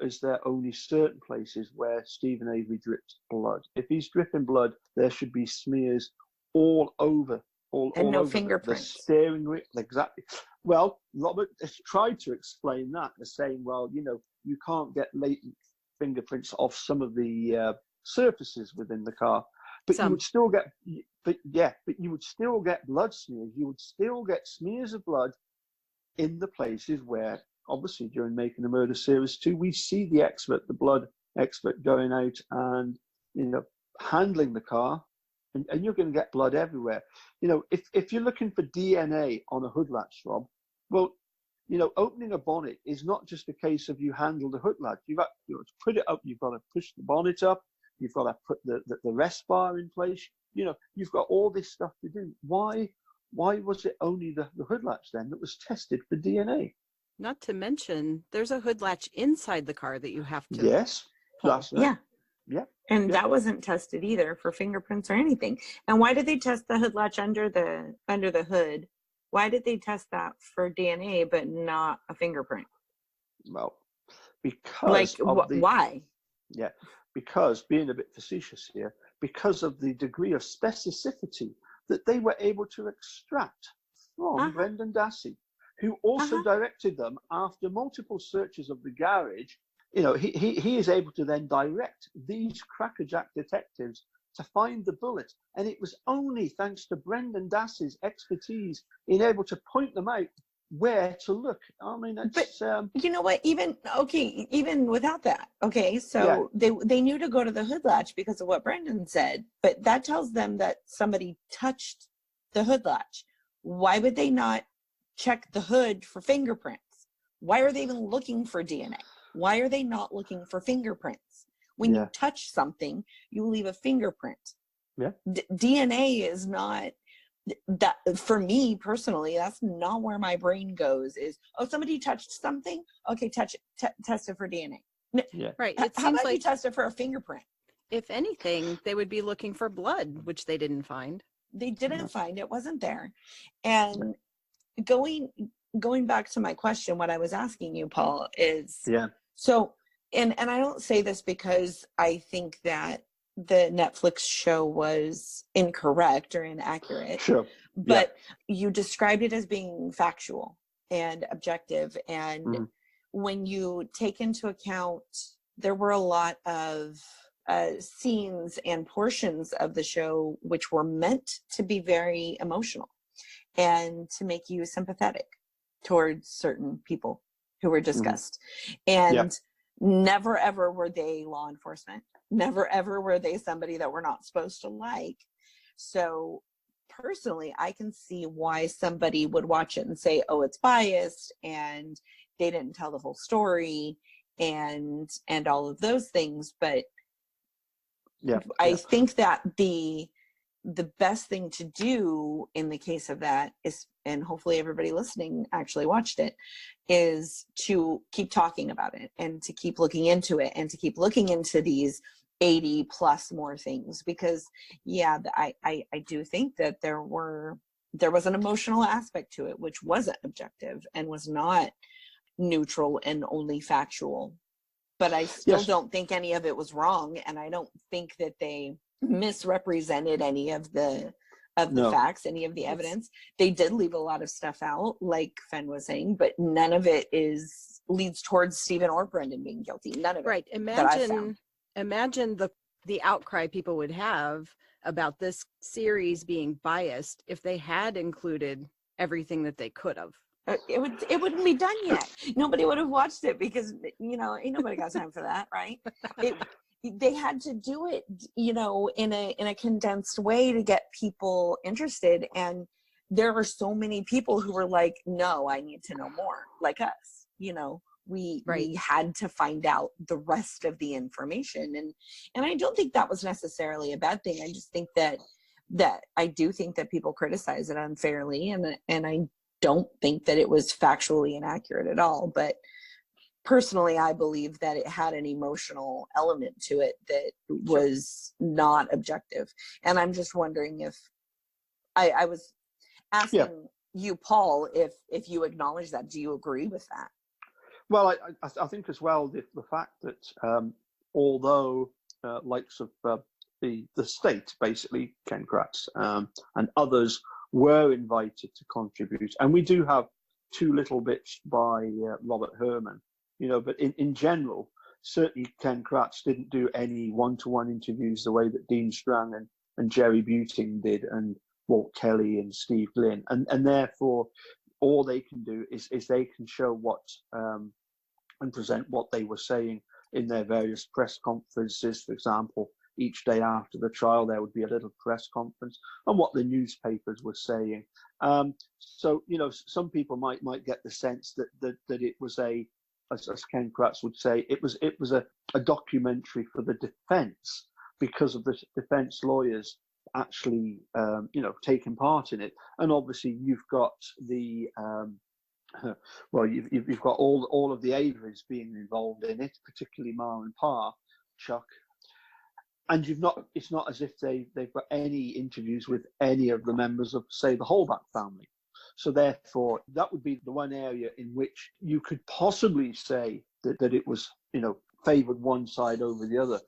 is there only certain places where Stephen Avery dripped blood? If he's dripping blood, there should be smears all over, And all no over the fingerprints. steering wheel. Exactly. Well, Robert has tried to explain that, as saying, well, you know, you can't get latent fingerprints off some of the surfaces within the car, but you would still get, but you would still get blood smears. You would still get smears of blood in the places where, obviously, during Making a Murder Series 2, we see the blood expert going out and, you know, handling the car, and you're going to get blood everywhere. You know, if you're looking for DNA on a hood latch, Rob, well, you know, opening a bonnet is not just a case of you handle the hood latch. You've got, you know, to put it up, you've got to push the bonnet up, you've got to put the rest bar in place. You know, you've got all this stuff to do. Why was it only the hood latch then that was tested for DNA? Not to mention, there's a hood latch inside the car that you have to. Yes, pull. that's right. Yeah. Yeah. And Yeah. that wasn't tested either for fingerprints or anything. And why did they test the hood latch under the hood? Why did they test that for DNA but not a fingerprint? Well, because why? Yeah, because, being a bit facetious here, because of the degree of specificity that they were able to extract from Brendan Dassey, who also directed them after multiple searches of the garage. You know, he is able to then direct these crackerjack detectives to find the bullet. And it was only thanks to Brendan Dassey's expertise in able to point them out where to look. I mean, it's, you know what, even without that, okay, so they knew to go to the hood latch because of what Brendan said, but that tells them that somebody touched the hood latch. Why would they not check the hood for fingerprints? Why are they even looking for DNA? Why are they not looking for fingerprints? When you touch something, you leave a fingerprint. Yeah. DNA is not that, for me personally, that's not where my brain goes. Is, oh, somebody touched something, okay, test it for DNA. Yeah. Right. How It seems about you like, test it for a fingerprint? if anything, they would be looking for blood, which they didn't find. They didn't find it, wasn't there. And going back to my question, what I was asking you, Paul, is so, and I don't say this because I think that the Netflix show was incorrect or inaccurate. Sure. But you described it as being factual and objective. And when you take into account, there were a lot of scenes and portions of the show which were meant to be very emotional and to make you sympathetic towards certain people who were discussed. And never ever were they law enforcement. Never ever were they somebody that we're not supposed to like. So personally, I can see why somebody would watch it and say, oh, it's biased and they didn't tell the whole story and all of those things. But I think that the best thing to do in the case of that is, and hopefully everybody listening actually watched it, is to keep talking about it and to keep looking into it and to keep looking into these 80 plus more things, because I do think that there was an emotional aspect to it which wasn't objective and was not neutral and only factual. But I still don't think any of it was wrong, and I don't think that they misrepresented any of the facts, any of the evidence. They did leave a lot of stuff out, like Fen was saying, but none of it leads towards Stephen or Brendan being guilty. None of it. Right. Imagine the outcry people would have about this series being biased if they had included everything that they could have. It wouldn't be done yet. Nobody would have watched it because, you know, ain't nobody got time for that, right? They had to do it, you know, in a condensed way to get people interested. And there are so many people who were like, no, I need to know more, like us. You know, we had to find out the rest of the information. And I don't think that was necessarily a bad thing. I just think that I do think that people criticize it unfairly, and I don't think that it was factually inaccurate at all. But personally, I believe that it had an emotional element to it that was not objective. And I'm just wondering if I was asking you, Paul, if you acknowledge that. Do you agree with that? Well, I think as well the fact that although likes of the state, basically, Ken Kratz, and others were invited to contribute. And we do have two little bits by Robert Herman, but in general, certainly Ken Kratz didn't do any one-to-one interviews the way that Dean Strang and Jerry Buting did, and Walt Kelly and Steve Glynn. And therefore, all they can do is they can show what and present what they were saying in their various press conferences. For example, each day after the trial, there would be a little press conference on what the newspapers were saying. So, some people might get the sense that it was as Ken Kratz would say, it was a documentary for the defense, because of the defense lawyers actually, taking part in it. And obviously you've got the, you've got all of the Averys being involved in it, particularly Ma and Pa, Chuck. And it's not as if they've got any interviews with any of the members of, say, the Holbach family. So therefore, that would be the one area in which you could possibly say that it was, favoured one side over the other.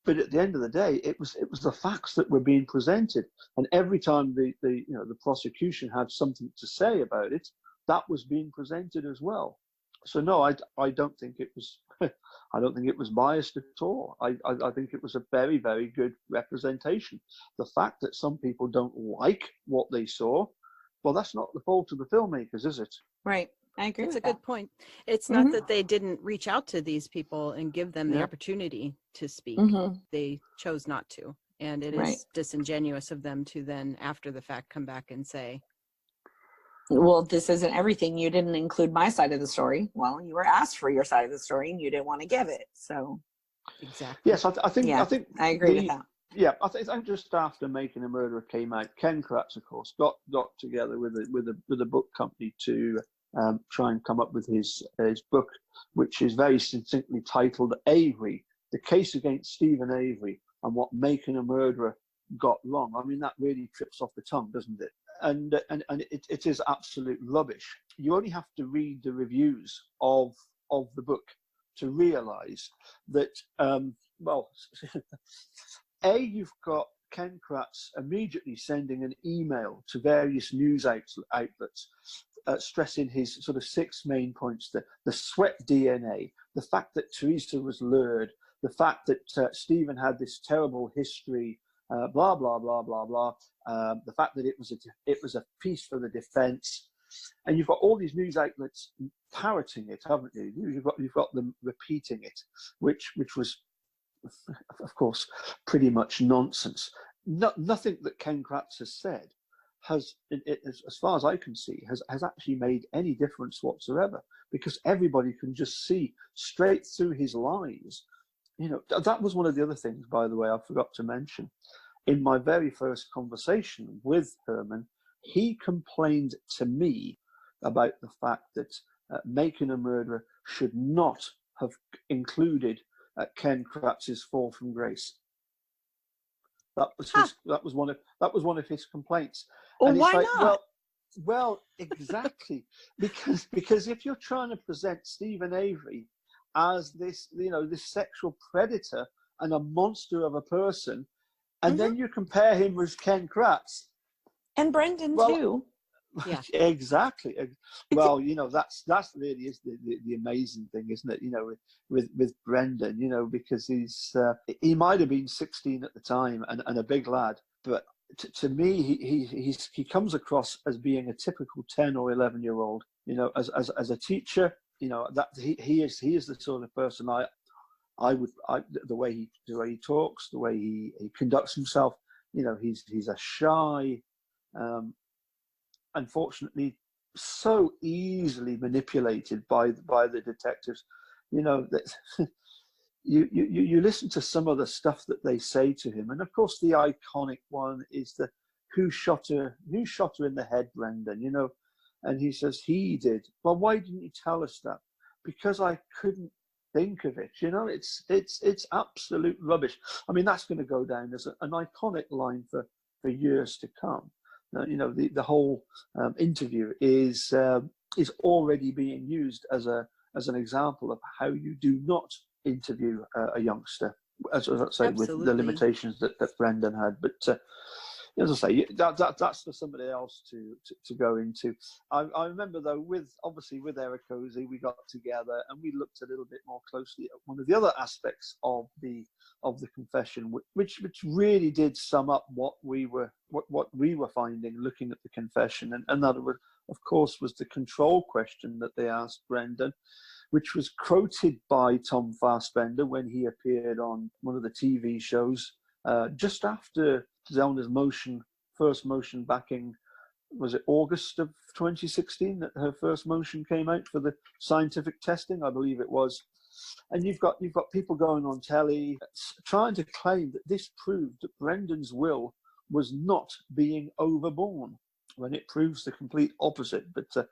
But at the end of the day, it was the facts that were being presented, and every time the prosecution had something to say about it, that was being presented as well. So no, I don't think it was I don't think it was biased at all. I think it was a very, very good representation. The fact that some people don't like what they saw, well, that's not the fault of the filmmakers, is it? Right. I agree. It's with a good that. point. It's not that they didn't reach out to these people and give them the opportunity to speak. They chose not to. And it is disingenuous of them to then, after the fact, come back and say, well, this isn't everything. You didn't include my side of the story. Well, you were asked for your side of the story and you didn't want to give it. So exactly. Yes, I think I agree with that. Yeah, I think just after Making a Murderer came out, Ken Kratz, of course, got together with a book company to try and come up with his book, which is very succinctly titled Avery: The Case Against Stephen Avery and What Making a Murderer Got Wrong. I mean, that really trips off the tongue, doesn't it? And it is absolute rubbish. You only have to read the reviews of the book to realise that, you've got Ken Kratz immediately sending an email to various news outlets, stressing his sort of 6 main points: the sweat DNA, the fact that Teresa was lured, the fact that Stephen had this terrible history, blah blah blah blah blah, the fact that it was a piece for the defence. And you've got all these news outlets parroting it, haven't you? You've got them repeating it, which was, of course, pretty much nonsense. Nothing that Ken Kratz has said has, as far as I can see, has actually made any difference whatsoever, because everybody can just see straight through his lies. That was one of the other things, by the way, I forgot to mention. In my very first conversation with Herman, he complained to me about the fact that Making a Murderer should not have included Ken Kratz's Fall from Grace. That was one of his complaints. Well, and it's why not? Well, exactly, because if you're trying to present Stephen Avery as this sexual predator and a monster of a person, and then you compare him with Ken Kratz and Brendan too. Yeah, exactly. Well, that's really is the amazing thing, isn't it? With Brendan, because he might have been 16 at the time and a big lad, but to me he comes across as being a typical 10 or 11-year-old. As a teacher, that he is the sort of person the way he talks, the way he conducts himself. He's a shy, unfortunately, so easily manipulated by the detectives. That you listen to some of the stuff that they say to him, and of course the iconic one is the who shot her in the head, Brendan? And he says he did. Well, why didn't you tell us that? Because I couldn't think of it. It's absolute rubbish. I mean, that's going to go down as an iconic line for years to come. The whole interview is already being used as an example of how you do not interview a youngster. as I say, with the Absolutely. limitations that Brendan had. But as I say, that's for somebody else to go into. I remember though, with Erekose, we got together and we looked a little bit more closely at one of the other aspects of the confession, which really did sum up what we were finding looking at the confession, and that was, of course, was the control question that they asked Brendan, which was quoted by Tom Fassbender when he appeared on one of the TV shows just after Zellner's first motion back in, was it August of 2016 that her first motion came out for the scientific testing, I believe it was. And you've got people going on telly trying to claim that this proved that Brendan's will was not being overborne, when it proves the complete opposite. But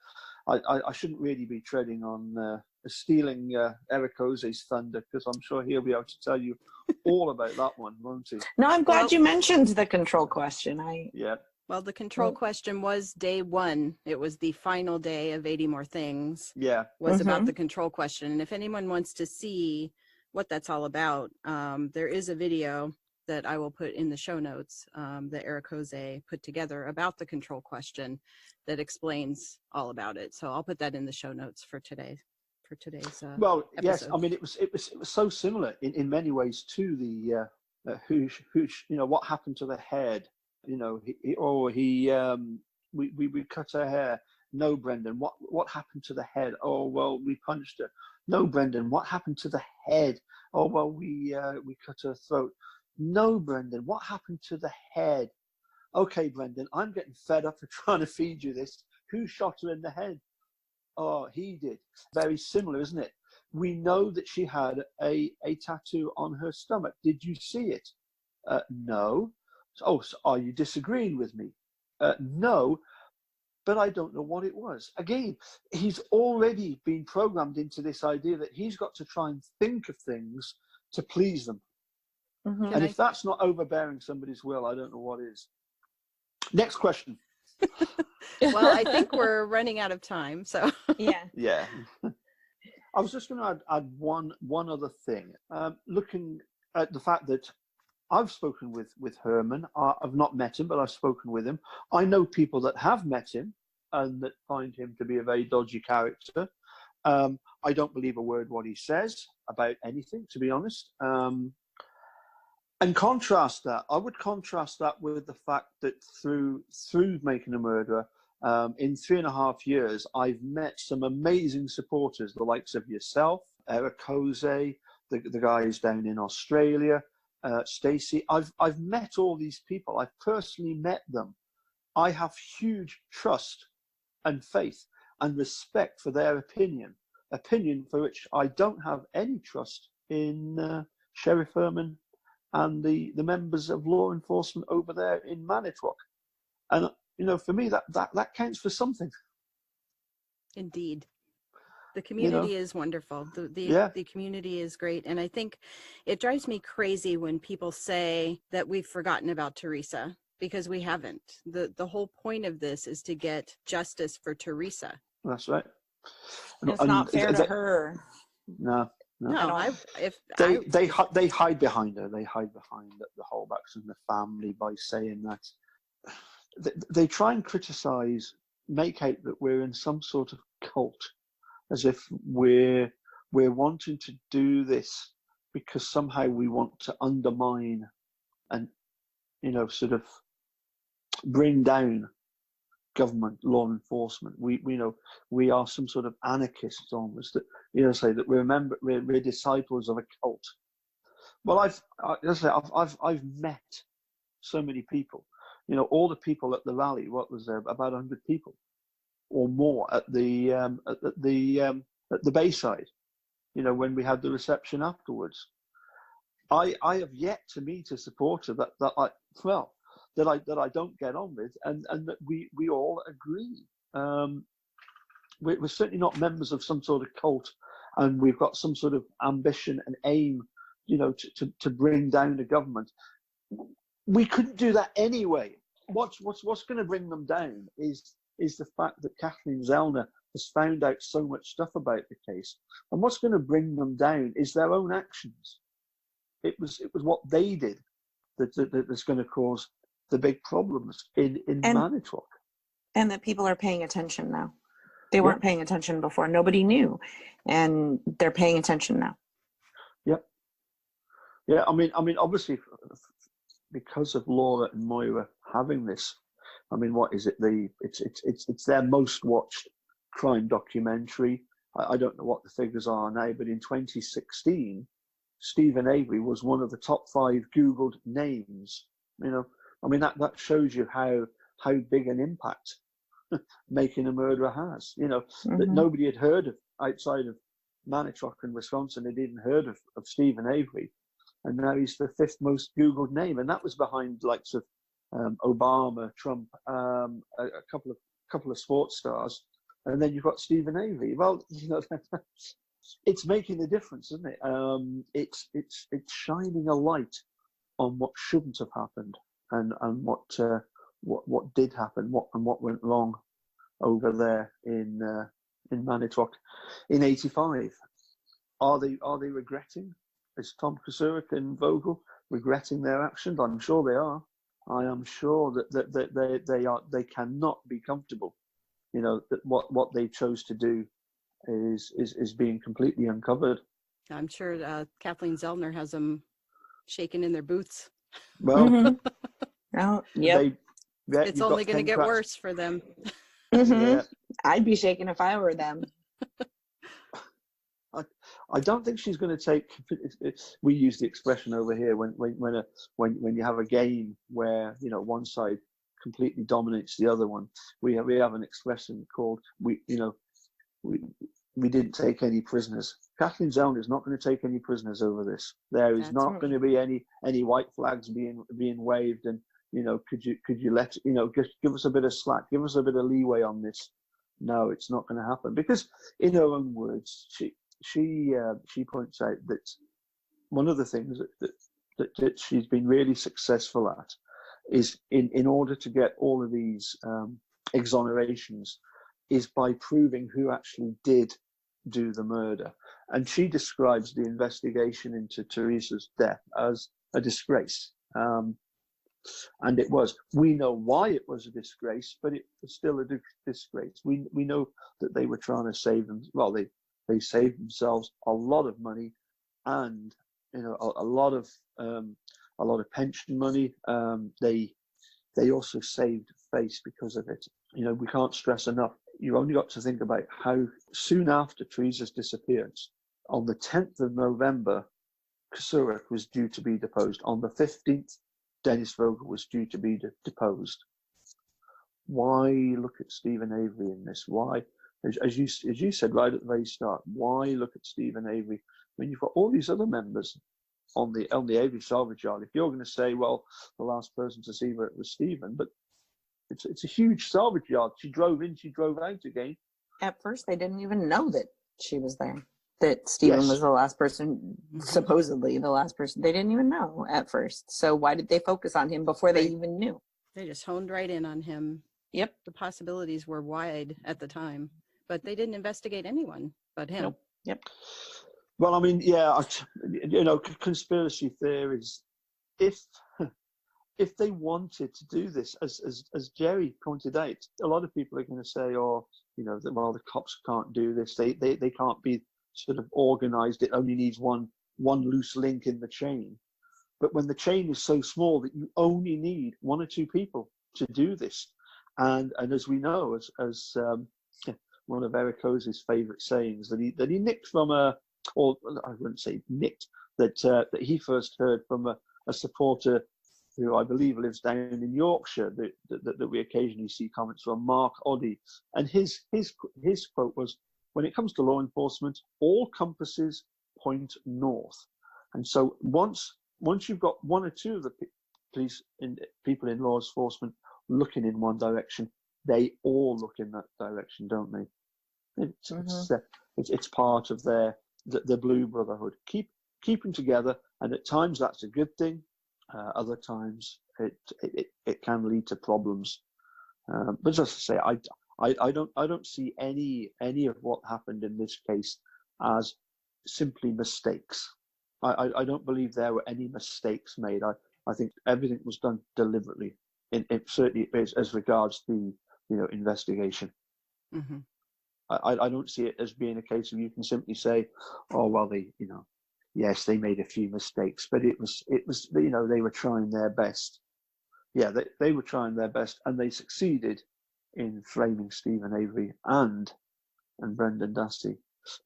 I shouldn't really be treading on stealing Erekose's thunder, because I'm sure he'll be able to tell you all about that one, won't he? No, I'm glad you mentioned the control question. Yeah. Well, the control question was day one. It was the final day of 80 More Things. Yeah. Was about the control question. And if anyone wants to see what that's all about, there is a video that I will put in the show notes that Erekose put together about the control question that explains all about it. So I'll put that in the show notes for today's well, episode. yes, I mean it was so similar in many ways to the who what happened to the head, we cut her hair. No, Brendan, what happened to the head? Oh, well, we punched her. No, Brendan, what happened to the head? Oh, well, we cut her throat. No, Brendan, what happened to the head? Okay, Brendan, I'm getting fed up of trying to feed you this. Who shot her in the head? Oh, he did. Very similar, isn't it? We know that she had a tattoo on her stomach. Did you see it? No. Oh, so are you disagreeing with me? No, but I don't know what it was. Again, he's already been programmed into this idea that he's got to try and think of things to please them. And if that's not overbearing somebody's will, I don't know what is. Next question. Well, I think we're running out of time, so yeah. I was just going to add one other thing. Looking at the fact that I've spoken with Herman. I've not met him, but I've spoken with him. I know people that have met him and that find him to be a very dodgy character. I don't believe a word what he says about anything, to be honest. And contrast that. I would contrast that with the fact that through Making a Murderer, in 3.5 years, I've met some amazing supporters, the likes of yourself, Erekose, the guys down in Australia, Stacey. I've met all these people. I've personally met them. I have huge trust and faith and respect for their opinion for which I don't have any trust in Sheriff Herman and the members of law enforcement over there in Manitowoc. And for me, that counts for something. Indeed. The community is wonderful. The community is great. And I think it drives me crazy when people say that we've forgotten about Teresa, because we haven't. The whole point of this is to get justice for Teresa. That's right. It's not fair to her. No. They hide behind her. They hide behind the Holbachs and the family by saying that they try and make out that we're in some sort of cult, as if we're wanting to do this because somehow we want to undermine and sort of bring down government, law enforcement. We are some sort of anarchists almost, that say that we're disciples of a cult. Well, I've met so many people. All the people at the rally. What was there? About 100 people or more at the Bayside. When we had the reception afterwards. I have yet to meet a supporter that I don't get on with, and that we all agree. We're certainly not members of some sort of cult, and we've got some sort of ambition and aim, to bring down the government. We couldn't do that anyway. What's going to bring them down is the fact that Kathleen Zellner has found out so much stuff about the case, and what's going to bring them down is their own actions. it was what they did that's going to cause the big problems in Manitowoc. And that people are paying attention now. They weren't paying attention before. Nobody knew, and they're paying attention now. Yeah. I mean, obviously, because of Laura and Moira having this, I mean, what is it? It's their most watched crime documentary. I don't know what the figures are now, but in 2016, Stephen Avery was one of the top 5 Googled names. You know, I mean, that shows you how big an impact making a murderer has. You know, that nobody had heard of outside of Manitowoc and Wisconsin. They'd even heard of Stephen Avery, and now he's the 5th most Googled name, and that was behind likes of Obama, Trump, a couple of sports stars, and then you've got Stephen Avery. Well, you know, it's making a difference, isn't it? It's shining a light on what shouldn't have happened, and what did happen, what went wrong over there in Manitowoc in '85. Are they regretting? Is Tom Kasurik and Vogel regretting their actions? I'm sure they are. I am sure that they cannot be comfortable. You know, that what they chose to do is being completely uncovered. I'm sure Kathleen Zellner has them shaking in their boots. Well, oh, yep. It's only going to get worse for them. Yeah. I'd be shaking if I were them. I don't think she's going to take. We use the expression over here when you have a game where, you know, one side completely dominates the other one. We have an expression called we didn't take any prisoners. Kathleen Zellner is not going to take any prisoners over this. There is not going to be any white flags being waved, and, you know, could you let, you know, give us a bit of slack, give us a bit of leeway on this. No, it's not going to happen, because in her own words, she points out that one of the things that she's been really successful at is in order to get all of these exonerations is by proving who actually did do the murder. And she describes the investigation into Teresa's death as a disgrace. And it was. We know why it was a disgrace, but it was still a disgrace. We know that they were trying to save them. Well, they saved themselves a lot of money, and, you know, a lot of pension money. They also saved face because of it. You know, we can't stress enough. You've only got to think about how soon after Teresa's disappearance, on the 10th of November, Kasurik was due to be deposed. On the 15th, Dennis Vogel was due to be deposed. Why look at Stephen Avery in this? Why, as you said right at the very start, why look at Stephen Avery when you've got all these other members on the Avery salvage yard? If you're going to say, well, the last person to see her was Stephen, but it's a huge salvage yard. She drove in, she drove out again. At first, they didn't even know that she was there. That Stephen was the last person, supposedly the last person. They didn't even know at first. So why did they focus on him before they even knew? They just honed right in on him. Yep. The possibilities were wide at the time, but they didn't investigate anyone but him. Nope. Yep. Well, I mean, yeah, you know, conspiracy theories. If they wanted to do this, as Jerry pointed out, a lot of people are going to say, oh, you know, well, the cops can't do this. They can't be sort of organized. It only needs one loose link in the chain. But when the chain is so small that you only need 1 or 2 people to do this, and as we know, as one of Erekose's favorite sayings that he nicked from or I wouldn't say nicked, that he first heard from a supporter who I believe lives down in Yorkshire, that we occasionally see comments from, Mark Oddy, and his quote was, "When it comes to law enforcement, all compasses point north." And so once you've got 1 or 2 of the people in law enforcement looking in one direction, they all look in that direction, don't they? It's part of the Blue Brotherhood. Keeping together, and at times that's a good thing. Other times it can lead to problems. But as I say, I don't see any of what happened in this case as simply mistakes. I don't believe there were any mistakes made. I think everything was done deliberately, certainly as regards the investigation. Mm-hmm. I don't see it as being a case of you can simply say, oh well, yes, they made a few mistakes, but it was they were trying their best. Yeah, they were trying their best, and they succeeded in framing Stephen Avery and Brendan Dassey.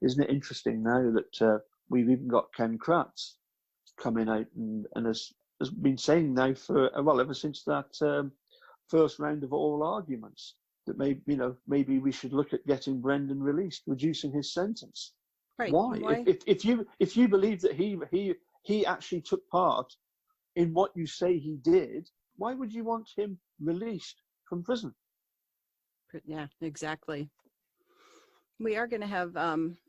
Isn't it interesting now that we've even got Ken Kratz coming out and has been saying now for ever since that first round of oral arguments that maybe we should look at getting Brendan released, reducing his sentence. Right. Why? If you believe that he actually took part in what you say he did, why would you want him released from prison? Yeah, exactly. We are going to have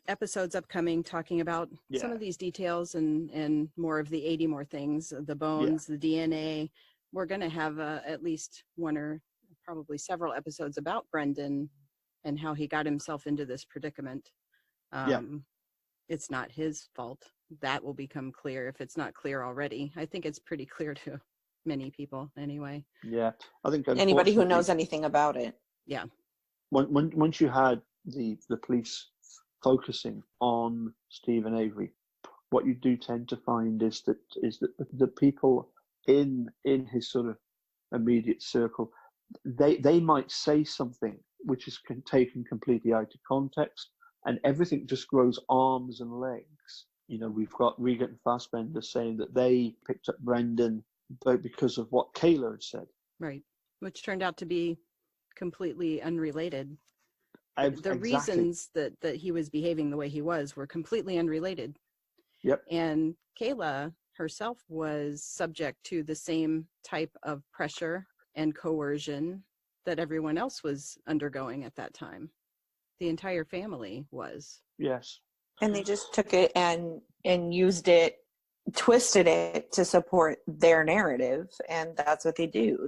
episodes upcoming talking about some of these details and more of the 80 more things, the bones, the DNA. We're going to have at least one or probably several episodes about Brendan and how he got himself into this predicament. It's not his fault. That will become clear if it's not clear already. I think it's pretty clear to many people anyway. Yeah, I think anybody who knows anything about it. Yeah. Once you had the police focusing on Stephen Avery, what you do tend to find is that the people in his sort of immediate circle, they might say something which is taken completely out of context, and everything just grows arms and legs. We've got Regan and Fassbender saying that they picked up Brendan because of what Kayla had said. Right, which turned out to be completely unrelated. The Exactly. reasons that he was behaving the way he was were completely unrelated. Yep. And Kayla herself was subject to the same type of pressure and coercion that everyone else was undergoing at that time. The entire family was. Yes. And they just took it and used it, twisted it to support their narrative, and that's what they do.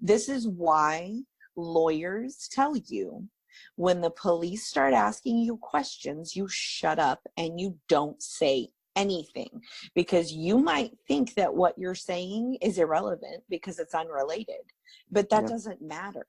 This is why lawyers tell you, when the police start asking you questions, you shut up and you don't say anything, because you might think that what you're saying is irrelevant because it's unrelated, but that doesn't matter.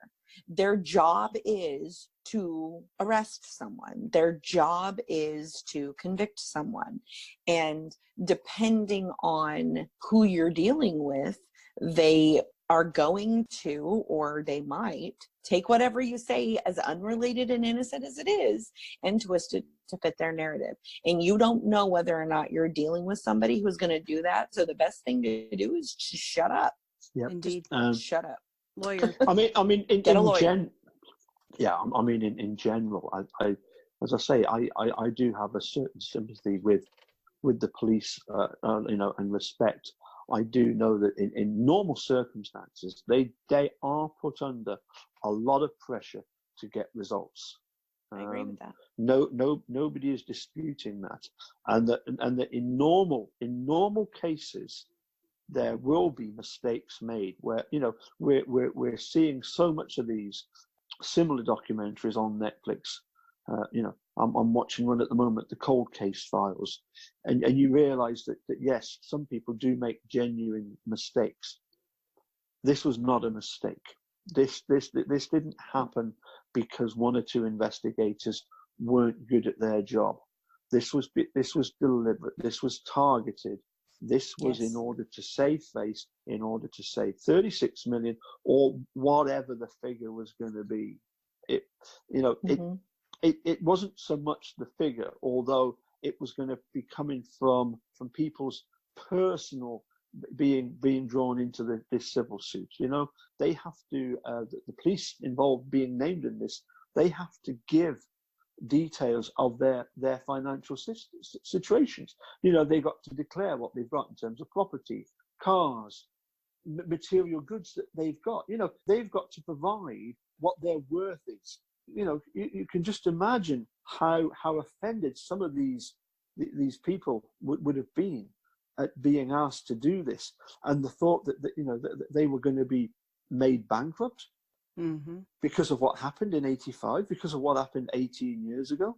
Their job is to arrest someone. Their job is to convict someone. And depending on who you're dealing with, they are going to, or they might, take whatever you say as unrelated and innocent as it is and twist it to fit their narrative. And you don't know whether or not you're dealing with somebody who's going to do that. So the best thing to do is just shut up. Yeah. Indeed. Shut up. Lawyer. I mean, in general, I as I say, I do have a certain sympathy with the police, and respect. I do know that in normal circumstances, they are put under a lot of pressure to get results. I agree with that. Nobody is disputing that, and that in normal cases, there will be mistakes made where we're seeing so much of these similar documentaries on Netflix. I'm watching one at the moment, the Cold Case Files, and you realise that yes, some people do make genuine mistakes. This was not a mistake. This didn't happen because one or two investigators weren't good at their job. This was deliberate. This was targeted. This was in order to save face, in order to save 36 million or whatever the figure was going to be. It wasn't so much the figure, although it was going to be coming from people's personal being drawn into this civil suit. They have to, the police involved being named in this, they have to give details of their financial situations. They've got to declare what they've got in terms of property, cars, material goods that they've got. They've got to provide what their worth is. You can just imagine how offended some of these people would have been at being asked to do this, and the thought that they were going to be made bankrupt. Mm-hmm. Because of what happened in '85, because of what happened 18 years ago.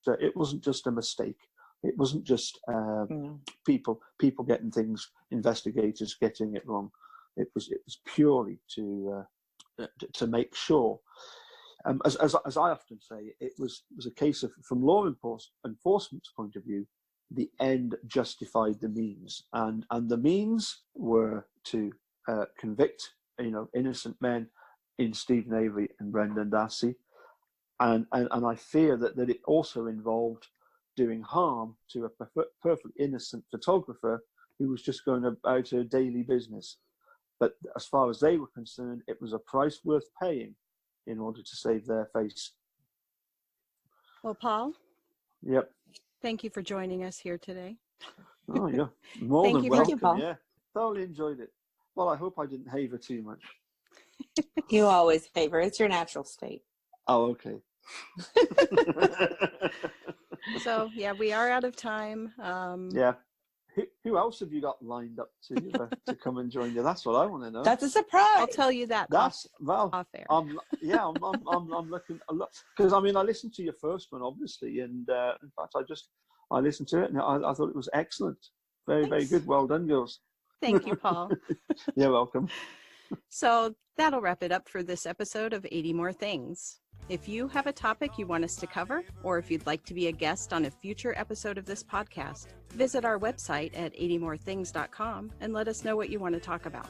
So it wasn't just a mistake. It wasn't just No. people getting things, investigators getting it wrong. It was purely to make sure. As I often say, it was a case of, from law enforcement's point of view, the end justified the means, and the means were to convict, innocent men in Stephen Avery and Brendan Dassey, and I fear that it also involved doing harm to a perfectly innocent photographer who was just going about her daily business. But as far as they were concerned, it was a price worth paying in order to save their face. Well, Paul, Yep. thank you for joining us here today. Oh, yeah. More Thank than you, welcome. Paul. Yeah. Thoroughly enjoyed it. Well, I hope I didn't haver too much. You always favor. It's your natural state. Oh, okay. So, yeah, we are out of time. Yeah. Who else have you got lined up to come and join you? That's what I want to know. That's a surprise. I'll tell you that That's off air. I'm looking, because I listened to your first one, obviously, and in fact I listened to it and I thought it was excellent. Very, very good. Well done, girls. Thank you, Paul. You're welcome. So that'll wrap it up for this episode of 80 More Things. If you have a topic you want us to cover, or if you'd like to be a guest on a future episode of this podcast, visit our website at 80morethings.com and let us know what you want to talk about.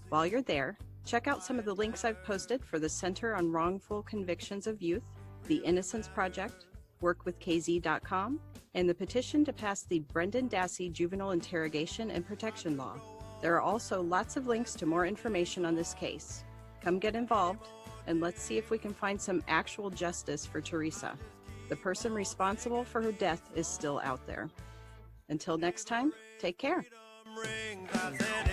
While you're there, check out some of the links I've posted for the Center on Wrongful Convictions of Youth, the Innocence Project, workwithkz.com, and the petition to pass the Brendan Dassey Juvenile Interrogation and Protection Law. There are also lots of links to more information on this case. Come get involved, and let's see if we can find some actual justice for Teresa. The person responsible for her death is still out there. Until next time, take care. Rings, I said